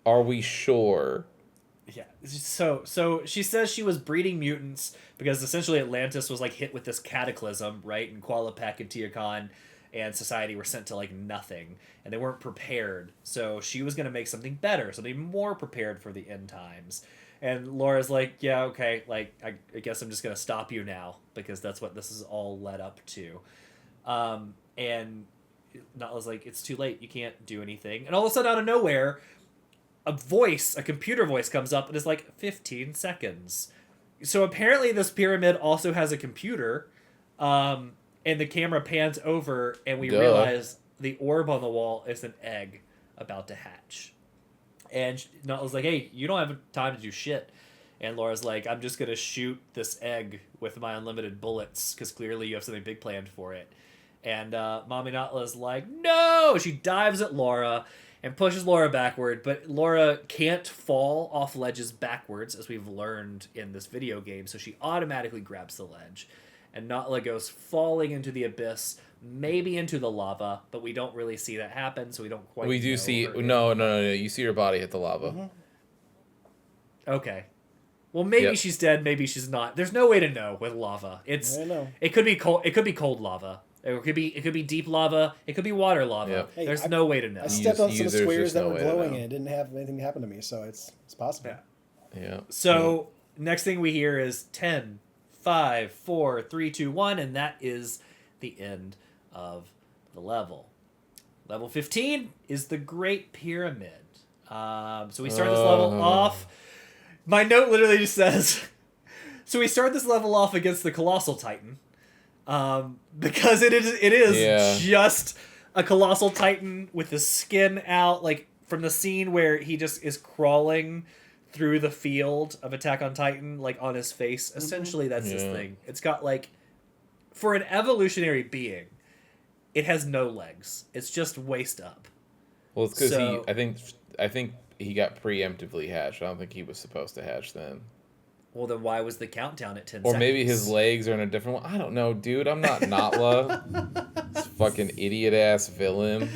[SPEAKER 3] are we sure?
[SPEAKER 1] yeah. So she says she was breeding mutants because essentially Atlantis was like hit with this cataclysm, right? And Qualipec and Teocon and society were sent to like nothing, and they weren't prepared. So she was gonna make something better, something more prepared for the end times. And Laura's like, yeah, okay, like I guess I'm just gonna stop you now because that's what this is all led up to. And Natla's like, it's too late, you can't do anything. And all of a sudden, out of nowhere, a computer voice comes up and is like 15 seconds. So apparently this pyramid also has a computer, and the camera pans over and we realize the orb on the wall is an egg about to hatch. And Natla's like, hey, you don't have time to do shit. And Laura's like, I'm just going to shoot this egg with my unlimited bullets because clearly you have something big planned for it. And Mommy Natla's like, no! She dives at Laura and pushes Laura backward, but Laura can't fall off ledges backwards, as we've learned in this video game, so she automatically grabs the ledge. And Natla goes falling into the abyss, maybe into the lava, but we don't really see that happen, so we don't quite
[SPEAKER 3] We do
[SPEAKER 1] know
[SPEAKER 3] see
[SPEAKER 1] her
[SPEAKER 3] no. You see her body hit the lava.
[SPEAKER 2] Mm-hmm.
[SPEAKER 1] Okay. Well, maybe
[SPEAKER 3] Yep.
[SPEAKER 1] she's dead, maybe she's not. There's no way to know with lava.
[SPEAKER 2] I don't know.
[SPEAKER 1] It could be cold lava. It could be deep lava. It could be water lava.
[SPEAKER 3] Yep.
[SPEAKER 2] Hey,
[SPEAKER 1] There's no way to know.
[SPEAKER 2] I stepped on some
[SPEAKER 3] there's
[SPEAKER 2] squares
[SPEAKER 3] just
[SPEAKER 2] that
[SPEAKER 3] no
[SPEAKER 2] were
[SPEAKER 3] way to
[SPEAKER 2] glowing
[SPEAKER 3] know.
[SPEAKER 2] and it didn't have anything happen to me, so it's possible.
[SPEAKER 1] Yeah.
[SPEAKER 3] Yeah.
[SPEAKER 1] So next thing we hear is 10, 5, 4, 3, 2, 1, and that is the end of the level. Level 15 is the Great Pyramid. So we start this level off. My note literally just says, so we start this level off against the Colossal Titan. Because it is
[SPEAKER 3] Yeah.
[SPEAKER 1] just a Colossal Titan with the skin out, like from the scene where he just is crawling through the field of Attack on Titan, like on his face. Essentially, that's his
[SPEAKER 3] Yeah.
[SPEAKER 1] thing. It's got like, for an evolutionary being, it has no legs. It's just waist up.
[SPEAKER 3] Well, it's because
[SPEAKER 1] So-
[SPEAKER 3] I think he got preemptively hatched. I don't think he was supposed to hatch then.
[SPEAKER 1] Well, then why was the countdown at 10
[SPEAKER 3] Or
[SPEAKER 1] seconds?
[SPEAKER 3] maybe his legs are in a different one. I don't know, dude. I'm not Natla. This fucking idiot ass villain.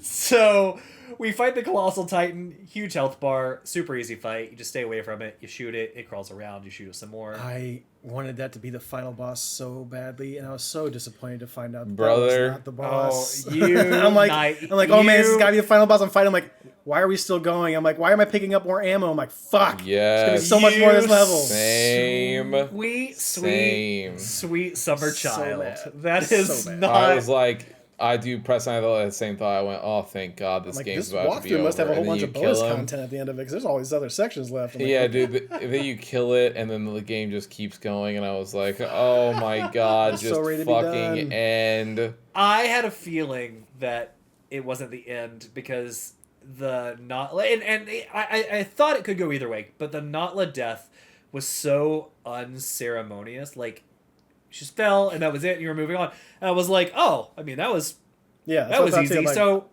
[SPEAKER 1] So we fight the Colossal Titan, huge health bar, super easy fight. You just stay away from it, you shoot it, it crawls around, you shoot it some more.
[SPEAKER 2] I wanted that to be the final boss so badly, and I was so disappointed to find out that
[SPEAKER 3] Brother.
[SPEAKER 2] was not the boss.
[SPEAKER 1] Oh, you
[SPEAKER 2] I'm like, oh man, this has
[SPEAKER 1] you-
[SPEAKER 2] got to be the final boss. I'm fighting. I'm like, why are we still going? I'm like, why am I picking up more ammo? I'm like, fuck.
[SPEAKER 3] Yes.
[SPEAKER 2] There's gonna be so much more of this level.
[SPEAKER 3] Same.
[SPEAKER 1] Sweet summer
[SPEAKER 2] So
[SPEAKER 1] child.
[SPEAKER 2] bad.
[SPEAKER 1] That is
[SPEAKER 2] So bad.
[SPEAKER 1] not.
[SPEAKER 3] I was like, I do press on the same thought. I went, oh, thank God, this
[SPEAKER 2] I'm like,
[SPEAKER 3] game's
[SPEAKER 2] this
[SPEAKER 3] about to be
[SPEAKER 2] walkthrough
[SPEAKER 3] over.
[SPEAKER 2] must have a whole
[SPEAKER 3] And then
[SPEAKER 2] bunch
[SPEAKER 3] you
[SPEAKER 2] of bonus
[SPEAKER 3] kill him.
[SPEAKER 2] content at the end of it because there's all these other sections left. I'm like,
[SPEAKER 3] Yeah, dude. Then you kill it, and then the game just keeps going, and I was like, "Oh my God,
[SPEAKER 2] So
[SPEAKER 3] just
[SPEAKER 2] ready to be
[SPEAKER 3] fucking
[SPEAKER 2] done.
[SPEAKER 3] end!"
[SPEAKER 1] I had a feeling that it wasn't the end because the Natla and I thought it could go either way, but the Natla death was so unceremonious. Like, she just fell, and that was it. And you were moving on, and I was like, "Oh, I mean, that was
[SPEAKER 2] yeah, that's
[SPEAKER 1] that
[SPEAKER 2] what
[SPEAKER 1] was
[SPEAKER 2] I thought too.
[SPEAKER 1] easy."
[SPEAKER 2] I'm like,
[SPEAKER 1] So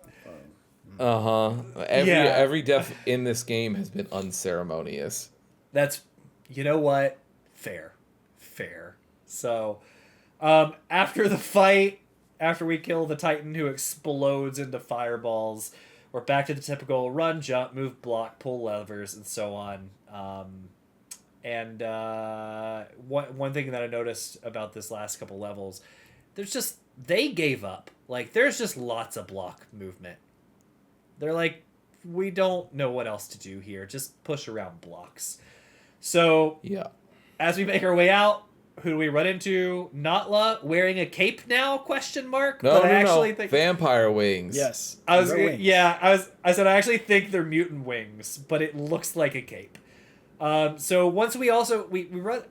[SPEAKER 3] Uh huh. Every
[SPEAKER 1] Yeah.
[SPEAKER 3] every death in this game has been unceremonious.
[SPEAKER 1] that's, you know what, fair. So, after the fight, after we kill the Titan who explodes into fireballs, we're back to the typical run, jump, move, block, pull levers, and so on. And one thing that I noticed about this last couple levels, they gave up. Like, there's just lots of block movement. They're like, we don't know what else to do here. Just push around blocks. So
[SPEAKER 3] Yeah.
[SPEAKER 1] as we make our way out, who do we run into? Natla wearing a cape now? Question mark.
[SPEAKER 3] No,
[SPEAKER 1] But I
[SPEAKER 3] no,
[SPEAKER 1] actually
[SPEAKER 3] no.
[SPEAKER 1] think
[SPEAKER 3] Vampire wings.
[SPEAKER 2] yes,
[SPEAKER 1] I was
[SPEAKER 2] They're wings.
[SPEAKER 1] I said I actually think they're mutant wings, but it looks like a cape. So once we run.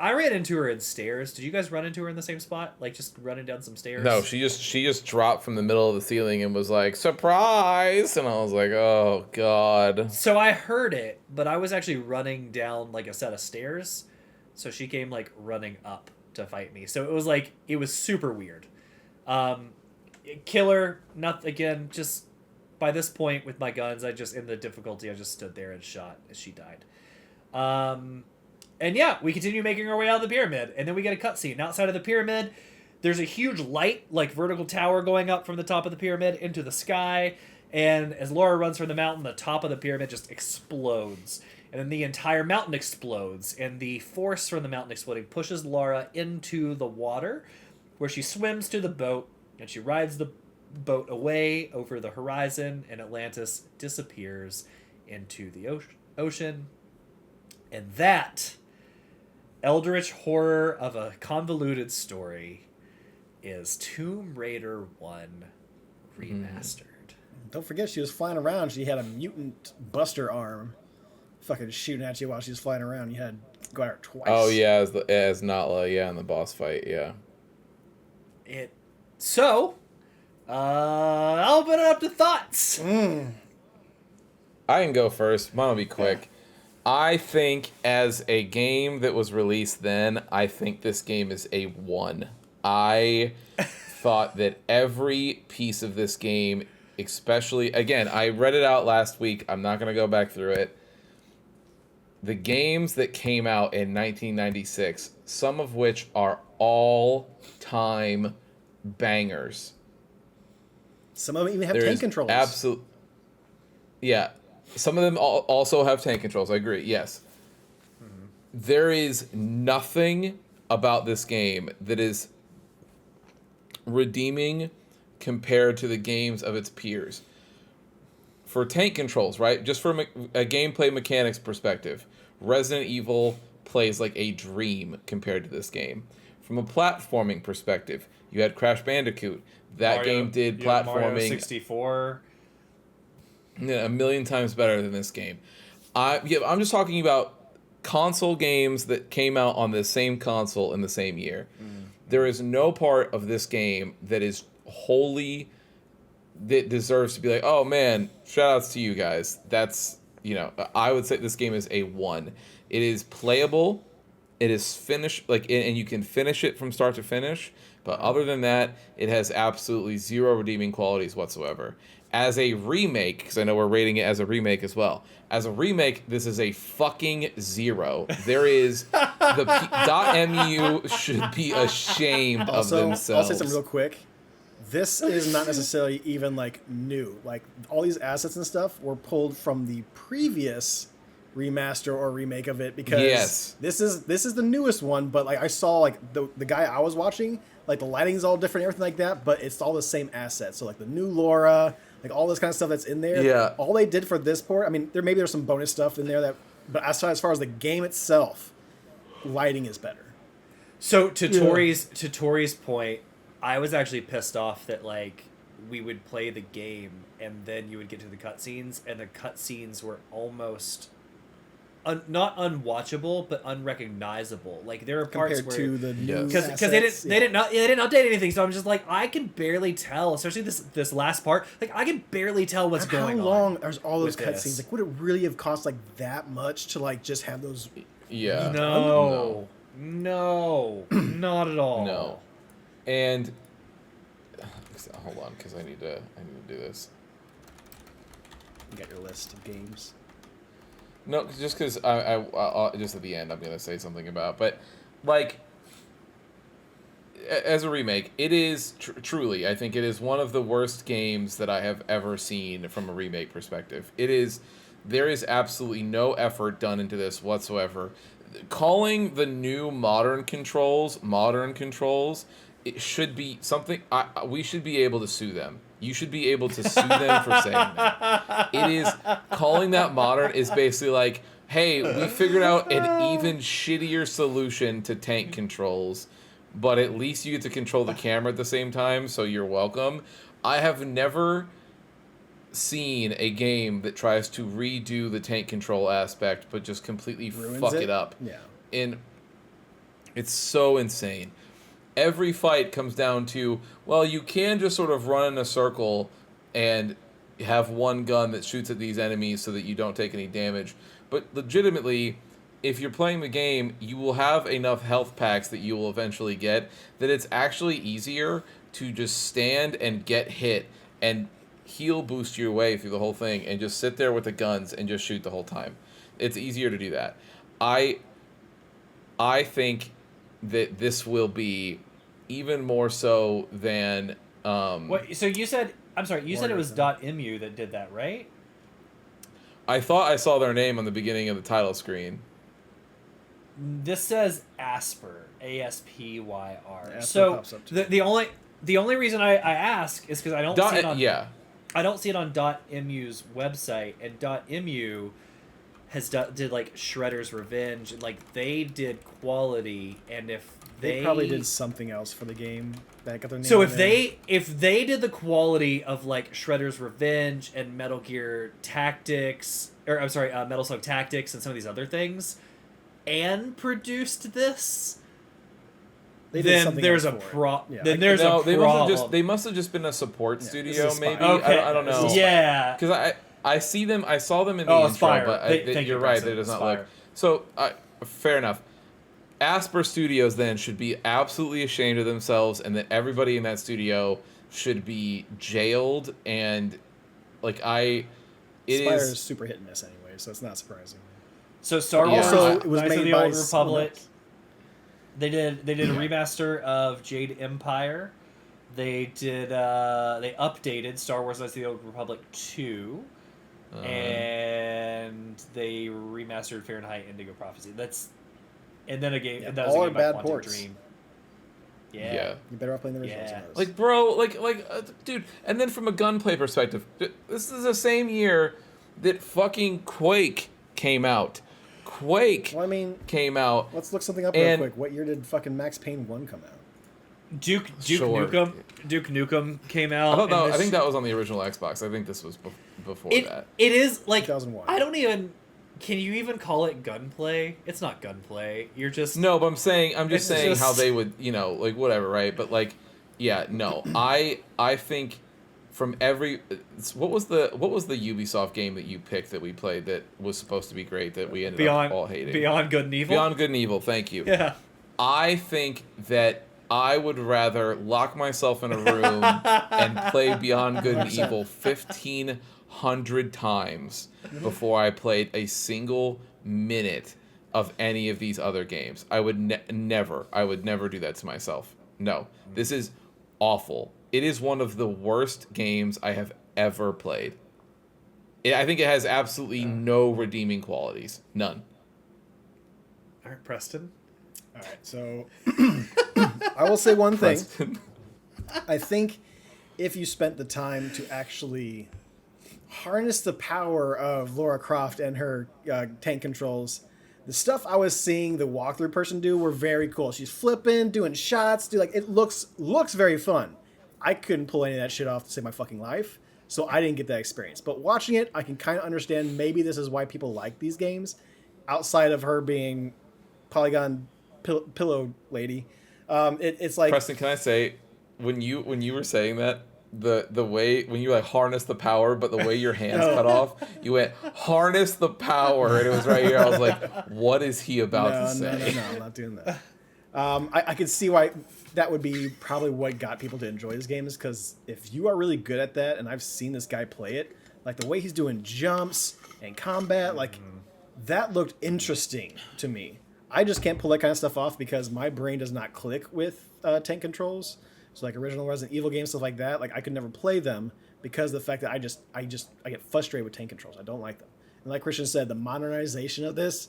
[SPEAKER 1] I ran into her in stairs. Did you guys run into her in the same spot? Like just running down some stairs?
[SPEAKER 3] No, she just dropped from the middle of the ceiling and was like, "Surprise!" And I was like, "Oh God."
[SPEAKER 1] So I heard it, but I was actually running down like a set of stairs. So she came like running up to fight me. So it was super weird. Killer, not again, just by this point with my guns, I just in the difficulty I just stood there and shot as she died. And yeah, we continue making our way out of the pyramid, and then we get a cutscene. Outside of the pyramid, there's a huge light, like vertical tower going up from the top of the pyramid into the sky, and as Laura runs from the mountain, the top of the pyramid just explodes. And then the entire mountain explodes, and the force from the mountain exploding pushes Laura into the water, where she swims to the boat, and she rides the boat away over the horizon, and Atlantis disappears into the ocean. And that eldritch horror of a convoluted story is Tomb Raider 1 Remastered.
[SPEAKER 2] Don't forget, she was flying around. She had a mutant buster arm, fucking shooting at you while she was flying around. You had to go at her twice.
[SPEAKER 3] Oh yeah, as Natla, yeah, in the boss fight, yeah.
[SPEAKER 1] I'll open it up to thoughts.
[SPEAKER 3] I can go first. Mine will be quick. I think as a game that was released then, I think this game is a 1. I thought that every piece of this game, especially, again, I read it out last week. I'm not going to go back through it. The games that came out in 1996, some of which are all-time bangers.
[SPEAKER 2] Some of them even have tank controls.
[SPEAKER 3] Absolutely. Yeah. Some of them also have tank controls. I agree. Yes. Mm-hmm. There is nothing about this game that is redeeming compared to the games of its peers. For tank controls, right? Just from a gameplay mechanics perspective, Resident Evil plays like a dream compared to this game. From a platforming perspective, you had Crash Bandicoot. That game did platforming.
[SPEAKER 1] Mario 64.
[SPEAKER 3] Yeah, a million times better than this game. I'm just talking about console games that came out on the same console in the same year. There is no part of this game that is wholly that deserves to be like, oh man, shout outs to you guys. That's, I would say this game is a 1. It is playable. It is finished, and you can finish it from start to finish. But other than that, it has absolutely zero redeeming qualities whatsoever. As a remake, because I know we're rating it as a remake as well. As a remake, this is a fucking 0. There is the .mu should be ashamed of themselves.
[SPEAKER 2] I'll say something real quick. This is not necessarily even new. Like all these assets and stuff were pulled from the previous remaster or remake of it because this is the newest one. But I saw the guy I was watching, the lighting's all different, everything like that. But it's all the same assets. So the new Laura. All this kind of stuff that's in there.
[SPEAKER 3] Yeah.
[SPEAKER 2] All they did for this port, I mean, there's some bonus stuff in there but as far as the game itself, lighting is better.
[SPEAKER 1] So to Tori's point, I was actually pissed off that we would play the game and then you would get to the cutscenes and the cutscenes were almost not unwatchable but unrecognizable. There are parts
[SPEAKER 2] compared to the new
[SPEAKER 1] because they didn't update anything, so I'm just I can barely tell, especially this last part. I can barely tell what's going on.
[SPEAKER 2] How long are all those cutscenes? Would it really have cost that much to just have those?
[SPEAKER 3] Yeah.
[SPEAKER 1] No, not at all.
[SPEAKER 3] No, and hold on, because I need to do this.
[SPEAKER 2] You got your list of games.
[SPEAKER 3] No, just because I just at the end I'm gonna say something about, but as a remake, it is truly, I think it is one of the worst games that I have ever seen from a remake perspective. There is absolutely no effort done into this whatsoever. Calling the new modern controls, it should be something. We should be able to sue them. You should be able to sue them for saying that. It is calling that modern is basically hey, we figured out an even shittier solution to tank controls, but at least you get to control the camera at the same time, so you're welcome. I have never seen a game that tries to redo the tank control aspect, but just completely fuck it up.
[SPEAKER 2] Yeah.
[SPEAKER 3] And it's so insane. Every fight comes down to, well, you can just sort of run in a circle and have one gun that shoots at these enemies so that you don't take any damage. But legitimately, if you're playing the game, you will have enough health packs that you will eventually get that it's actually easier to just stand and get hit and heal boost your way through the whole thing and just sit there with the guns and just shoot the whole time. It's easier to do that. I think that this will be even more so than
[SPEAKER 1] What? So you said, I'm sorry, you said it was
[SPEAKER 2] Warriors,
[SPEAKER 1] .emu that did that, right?
[SPEAKER 3] I thought I saw their name on the beginning of the title screen.
[SPEAKER 1] This says Aspyr, ASPYR.
[SPEAKER 2] Aspyr
[SPEAKER 1] So
[SPEAKER 2] pops up too.
[SPEAKER 1] the only reason I ask is because I don't see it on
[SPEAKER 3] Yeah.
[SPEAKER 1] I don't see it on .mu's website, and .mu did like Shredder's Revenge, and like they did quality, and if
[SPEAKER 2] They probably did something else for the game that got their name.
[SPEAKER 1] so
[SPEAKER 2] in there.
[SPEAKER 1] if they did the quality of like Shredder's Revenge and Metal Gear Tactics, or I'm sorry, Metal Slug Tactics and some of these other things, and produced this,
[SPEAKER 2] They did
[SPEAKER 1] then
[SPEAKER 2] something
[SPEAKER 1] there's a
[SPEAKER 2] else for it.
[SPEAKER 1] pro.
[SPEAKER 2] Yeah,
[SPEAKER 1] Then
[SPEAKER 2] I-
[SPEAKER 1] there's
[SPEAKER 3] No,
[SPEAKER 1] a problem.
[SPEAKER 3] they must have just been a support studio,
[SPEAKER 2] it's a
[SPEAKER 3] maybe.
[SPEAKER 2] spy.
[SPEAKER 1] Okay.
[SPEAKER 3] I don't know.
[SPEAKER 1] Yeah.
[SPEAKER 3] Because I saw them in the
[SPEAKER 1] Oh,
[SPEAKER 3] intro,
[SPEAKER 1] Aspire.
[SPEAKER 3] but
[SPEAKER 1] Thank you,
[SPEAKER 3] you're right.
[SPEAKER 1] Bryson.
[SPEAKER 3] That it does not
[SPEAKER 1] Aspire.
[SPEAKER 3] look. So fair enough. Aspyr Studios then should be absolutely ashamed of themselves, and that everybody in that studio should be jailed. And like it
[SPEAKER 2] Spire
[SPEAKER 3] is
[SPEAKER 2] is super hit and miss anyway, so it's not surprising.
[SPEAKER 1] So Star
[SPEAKER 3] Yeah.
[SPEAKER 1] Wars,
[SPEAKER 3] Also,
[SPEAKER 2] it was
[SPEAKER 1] Knights of
[SPEAKER 2] made
[SPEAKER 1] the
[SPEAKER 2] by
[SPEAKER 1] Old
[SPEAKER 2] someone
[SPEAKER 1] Republic.
[SPEAKER 2] else.
[SPEAKER 1] They did a remaster of Jade Empire. They did they updated Star Wars Knights of the Old Republic 2. And they remastered Fahrenheit Indigo Prophecy. And then a game.
[SPEAKER 2] Yeah,
[SPEAKER 1] and that was
[SPEAKER 2] all
[SPEAKER 1] a
[SPEAKER 2] are
[SPEAKER 1] game by
[SPEAKER 2] bad
[SPEAKER 1] Quantum
[SPEAKER 2] ports.
[SPEAKER 1] Dream.
[SPEAKER 3] yeah.
[SPEAKER 2] You better off playing the originals.
[SPEAKER 1] Yeah.
[SPEAKER 2] on those.
[SPEAKER 3] Like, bro, dude, and then from a gunplay perspective, this is the same year that fucking Quake came out. Quake
[SPEAKER 2] well, I mean,
[SPEAKER 3] came out.
[SPEAKER 2] let's look something up real
[SPEAKER 3] And-
[SPEAKER 2] quick. What year did fucking Max Payne 1 come out?
[SPEAKER 1] Duke
[SPEAKER 3] Sure.
[SPEAKER 1] Nukem came out.
[SPEAKER 3] I thought
[SPEAKER 1] and
[SPEAKER 3] that,
[SPEAKER 1] this-
[SPEAKER 3] I think that was on the original Xbox. I think this was before that.
[SPEAKER 1] It is like
[SPEAKER 2] 2001.
[SPEAKER 1] I don't even. Can you even call it gunplay? It's not gunplay. You're just
[SPEAKER 3] No, but I'm just
[SPEAKER 1] It's
[SPEAKER 3] saying how
[SPEAKER 1] just-
[SPEAKER 3] they would, like whatever, right? But like, yeah, no, I think from every what was the Ubisoft game that you picked that we played that was supposed to be great that we ended up all hating?
[SPEAKER 1] Beyond Good and Evil.
[SPEAKER 3] Beyond Good and Evil. Thank you.
[SPEAKER 1] Yeah.
[SPEAKER 3] I think that I would rather lock myself in a room and play Beyond Good and Evil 1,500 times before I played a single minute of any of these other games. I would never do that to myself. No, this is awful. It is one of the worst games I have ever played. I think it has absolutely no redeeming qualities. None.
[SPEAKER 1] All right, Preston.
[SPEAKER 2] All right, so I will say one thing.
[SPEAKER 3] Preston.
[SPEAKER 2] I think if you spent the time to actually harness the power of Lara Croft and her tank controls, the stuff I was seeing the walkthrough person do were very cool. She's flipping, doing shots, it looks very fun. I couldn't pull any of that shit off to save my fucking life, so I didn't get that experience. But watching it, I can kind of understand maybe this is why people like these games, outside of her being Polygon pillow lady. It's like
[SPEAKER 3] Preston, can I say, when you were saying that, the way when you like harness the power, but the way your hands cut off, you went harness the power, and it was right here. I was like, what is he about to say?
[SPEAKER 2] No, I'm not doing that. I could see why that would be probably what got people to enjoy this game, is because if you are really good at that, and I've seen this guy play it, like the way he's doing jumps and combat, like that looked interesting to me. I just can't pull that kind of stuff off because my brain does not click with tank controls. So like original Resident Evil games, stuff like that, like I could never play them because of the fact that I get frustrated with tank controls. I don't like them. And like Christian said, the modernization of this,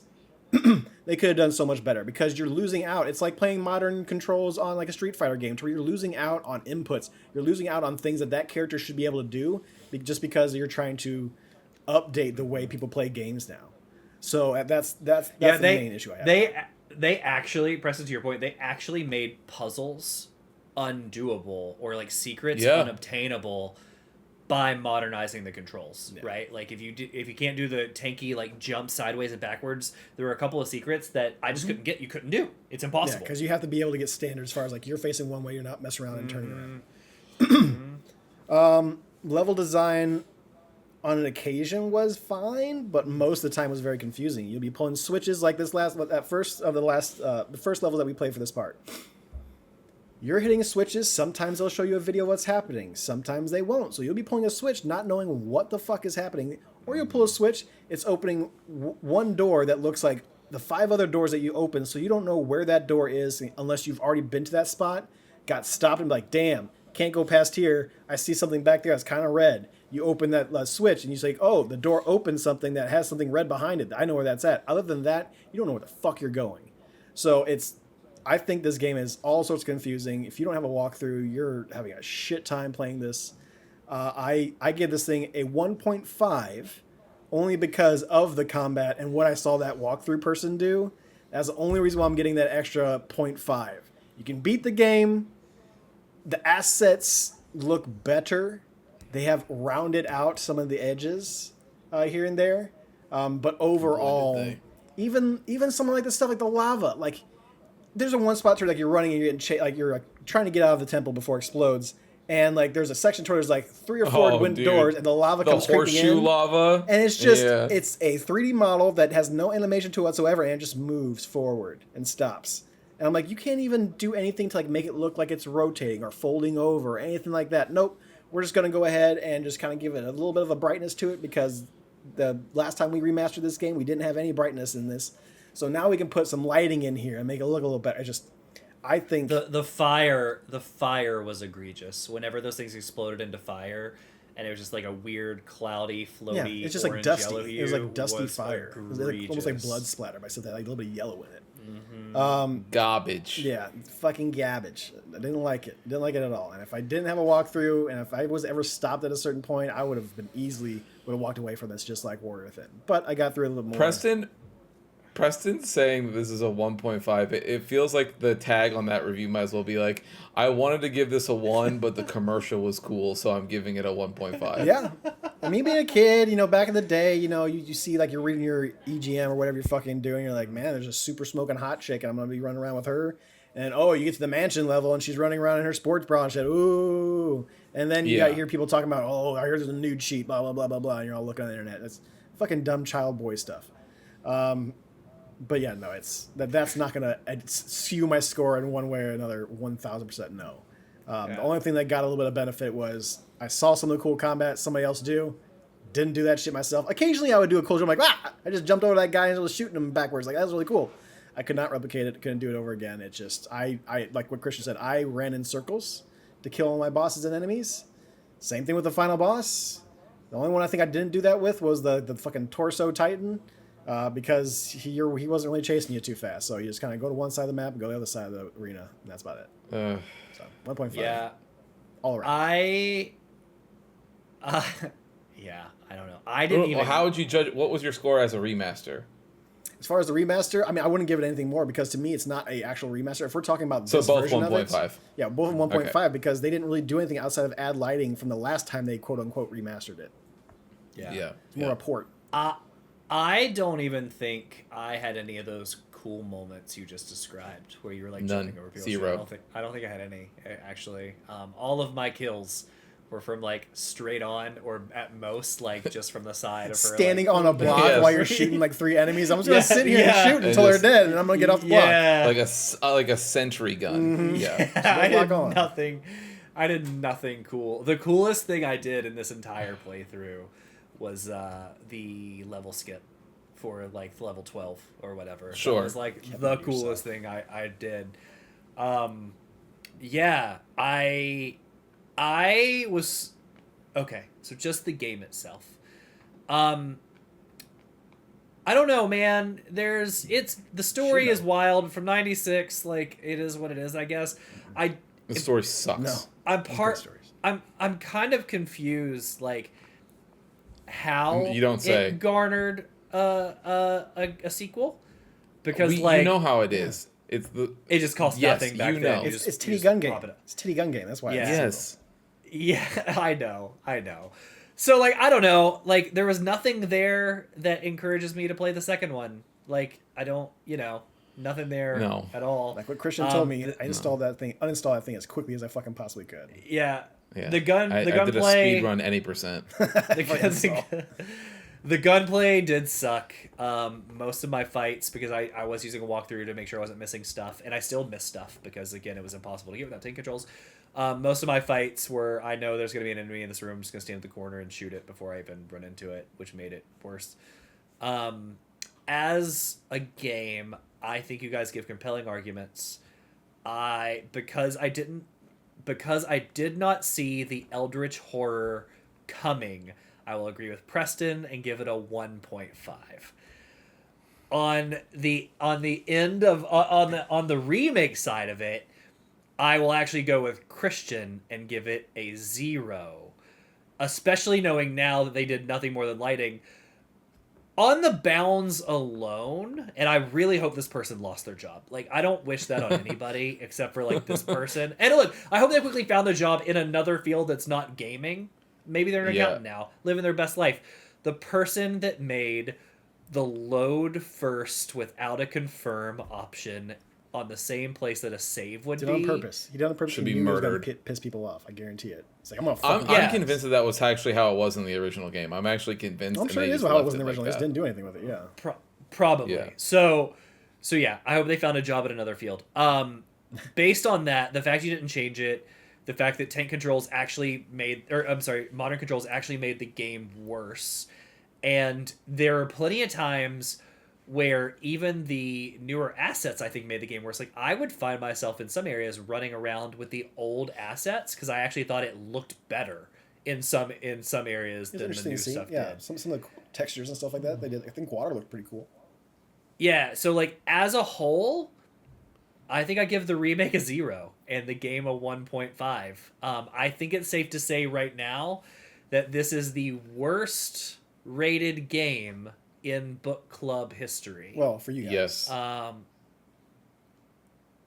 [SPEAKER 2] they could have done so much better because you're losing out. It's like playing modern controls on like a Street Fighter game, to where you're losing out on inputs. You're losing out on things that character should be able to do just because you're trying to update the way people play games now. So that's the main issue I have.
[SPEAKER 1] They actually, Preston, to your point, they actually made puzzles undoable or like secrets unobtainable by modernizing the controls, right? Like if you can't do the tanky like jump sideways and backwards, there were a couple of secrets that I just you couldn't do. It's impossible.
[SPEAKER 2] Because you have to be able to get standards as far as like you're facing one way, you're not messing around and turning around. Level design, on an occasion was fine, but most of the time was very confusing. You'll be pulling switches like this the first level that we played for this part. You're hitting switches. Sometimes they'll show you a video of what's happening. Sometimes they won't. So you'll be pulling a switch not knowing what the fuck is happening. Or you'll pull a switch, it's opening one door that looks like the 5 other doors that you open, so you don't know where that door is unless you've already been to that spot, got stopped and be like, damn, can't go past here. I see something back there that's kind of red. You open that switch and you say, oh, the door opens something that has something red behind it. I know where that's at. Other than that, you don't know where the fuck you're going. So I think this game is all sorts of confusing. If you don't have a walkthrough, you're having a shit time playing this. I give this thing a 1.5 only because of the combat and what I saw that walkthrough person do. That's the only reason why I'm getting that extra 0.5. You can beat the game. The assets look better. They have rounded out some of the edges here and there. But overall, even something like the stuff like the lava, like there's a one spot where like you're running and you're getting you're trying to get out of the temple before it explodes. And like there's a section where there's like 3 or 4 doors and the lava comes creeping in.
[SPEAKER 3] Horseshoe lava.
[SPEAKER 2] And it's just it's a 3D model that has no animation to it whatsoever and it just moves forward and stops. And I'm like, you can't even do anything to like make it look like it's rotating or folding over or anything like that. Nope. We're just going to go ahead and just kind of give it a little bit of a brightness to it because the last time we remastered this game, we didn't have any brightness in this. So now we can put some lighting in here and make it look a little better. I think
[SPEAKER 1] the fire was egregious. Whenever those things exploded into fire, and it was just like a weird, cloudy, floaty,
[SPEAKER 2] it's just
[SPEAKER 1] orange,
[SPEAKER 2] like dusty.
[SPEAKER 1] yellow hue,
[SPEAKER 2] It was like dusty fire. It was like, almost like blood splatter by something, like a little bit of yellow in it.
[SPEAKER 3] Garbage.
[SPEAKER 2] Yeah, fucking garbage. I didn't like it. Didn't like it at all. And if I didn't have a walkthrough, and if I was ever stopped at a certain point, I would have walked away from this just like Warrior Within. But I got through a little bit more.
[SPEAKER 3] Preston's saying that this is a 1.5. It feels like the tag on that review might as well be like, I wanted to give this a 1, but the commercial was cool, so I'm giving it a 1.5.
[SPEAKER 2] Yeah. I mean, being a kid, back in the day, you see like you're reading your EGM or whatever you're fucking doing. You're like, man, there's a super smoking hot chick and I'm going to be running around with her. And you get to the mansion level and she's running around in her sports bra and shit. Ooh. And then you got to hear people talking about, I heard there's a nude sheet, blah, blah, blah, blah, blah. And you're all looking on the internet. That's fucking dumb child boy stuff. But yeah, no, that's not going to skew my score in one way or another. 1,000% no. The only thing that got a little bit of benefit was I saw some of the cool combat somebody else do. Didn't do that shit myself. Occasionally I would do a cool jump like, I just jumped over that guy and was shooting him backwards. Like, that was really cool. I could not replicate it. Couldn't do it over again. It just, I like what Christian said, I ran in circles to kill all my bosses and enemies. Same thing with the final boss. The only one I think I didn't do that with was the fucking Torso Titan. Because he wasn't really chasing you too fast. So you just kind of go to one side of the map and go to the other side of the arena. And that's about it. So 1.5.
[SPEAKER 1] Yeah.
[SPEAKER 2] All around.
[SPEAKER 1] I don't know. I didn't even...
[SPEAKER 3] Well, how would you judge... What was your score as a remaster?
[SPEAKER 2] As far as the remaster, I mean, I wouldn't give it anything more because to me it's not a actual remaster. If we're talking about this version of it... So both 1.5? Yeah, both 1.5 because they didn't really do anything outside of add lighting from the last time they quote-unquote remastered it.
[SPEAKER 1] Yeah.
[SPEAKER 2] It's more a port.
[SPEAKER 1] I don't even think I had any of those cool moments you just described where you were like jumping over people.
[SPEAKER 3] Zero.
[SPEAKER 1] I don't think I had any actually. All of my kills were from like straight on or at most like just from the side of her.
[SPEAKER 2] Standing on a block while you're shooting like 3 enemies. I'm just gonna sit here and shoot until they're dead, and I'm gonna get off the block.
[SPEAKER 3] Like a sentry gun. Mm-hmm. Yeah.
[SPEAKER 1] I did nothing cool. The coolest thing I did in this entire playthrough was the level skip for like level 12 or whatever.
[SPEAKER 3] Sure.
[SPEAKER 1] That was like the coolest thing I did. I was okay. So just the game itself. I don't know, man. The story is wild from '96. Like it is what it is, I guess.
[SPEAKER 3] The story sucks.
[SPEAKER 2] No,
[SPEAKER 1] I'm kind of confused. Like. How
[SPEAKER 3] you don't say.
[SPEAKER 1] It garnered a sequel because
[SPEAKER 3] you know how it is. It
[SPEAKER 1] just costs nothing back then.
[SPEAKER 2] It's Titty Gun Game. It's Titty Gun Game. That's why.
[SPEAKER 3] Yes.
[SPEAKER 1] Yeah, I know. So like I don't know. Like there was nothing there that encourages me to play the second one. Like I don't. Nothing there at all.
[SPEAKER 2] Like what Christian told me, I uninstalled that thing as quickly as I fucking possibly could.
[SPEAKER 1] Yeah.
[SPEAKER 3] Yeah.
[SPEAKER 1] The gun-
[SPEAKER 3] I
[SPEAKER 1] the
[SPEAKER 3] did a
[SPEAKER 1] gunplay-
[SPEAKER 3] speed run any percent.
[SPEAKER 1] The gunplay did suck. Most of my fights, because I was using a walkthrough to make sure I wasn't missing stuff, and I still missed stuff because, again, it was impossible to get without tank controls. Most of my fights were, I know there's going to be an enemy in this room, I'm just going to stand at the corner and shoot it before I even run into it, which made it worse. As a game, I think you guys give compelling arguments. Because I did not see the Eldritch Horror coming, I will agree with Preston and give it a 1.5. On the remake side of it, I will actually go with Christian and give it a 0. Especially knowing now that they did nothing more than lighting. On the bounds alone, and I really hope this person lost their job. Like, I don't wish that on anybody except for, like, this person. And look, I hope they quickly found a job in another field that's not gaming. Maybe they're an accountant now, living their best life. The person that made the load first without a confirm option on the same place that a save would
[SPEAKER 2] Did it
[SPEAKER 1] be.
[SPEAKER 2] on purpose. He did it on purpose.
[SPEAKER 3] Should
[SPEAKER 2] He
[SPEAKER 3] be
[SPEAKER 2] knew he was gonna
[SPEAKER 3] murdered.
[SPEAKER 2] piss people off. I guarantee it. It's like, I'm gonna
[SPEAKER 3] I'm,
[SPEAKER 2] fuck
[SPEAKER 1] Yeah.
[SPEAKER 3] I'm convinced that was actually how it was in the original game. I'm actually convinced.
[SPEAKER 2] I'm
[SPEAKER 3] and
[SPEAKER 2] sure
[SPEAKER 3] they
[SPEAKER 2] it is
[SPEAKER 3] just
[SPEAKER 2] how it
[SPEAKER 3] left
[SPEAKER 2] was in the
[SPEAKER 3] like
[SPEAKER 2] original. They just
[SPEAKER 3] that.
[SPEAKER 2] didn't do anything with it. Yeah.
[SPEAKER 1] Probably.
[SPEAKER 3] Yeah.
[SPEAKER 1] So yeah, I hope they found a job at another field. Based on that, the fact you didn't change it, the fact that tank controls actually modern controls actually made the game worse, and there are plenty of times where even the newer assets I think made the game worse. Like, I would find myself in some areas running around with the old assets because I actually thought it looked better in some areas
[SPEAKER 2] It's
[SPEAKER 1] than the
[SPEAKER 2] interesting
[SPEAKER 1] new
[SPEAKER 2] to see.
[SPEAKER 1] stuff
[SPEAKER 2] Yeah,
[SPEAKER 1] did.
[SPEAKER 2] some of the textures and stuff like that they did. I think water looked pretty cool.
[SPEAKER 1] Yeah, so like as a whole, I think I give the remake a 0 and the game a 1.5. I think it's safe to say right now that this is the worst rated game in book club history.
[SPEAKER 2] Well, for you guys.
[SPEAKER 3] Yes.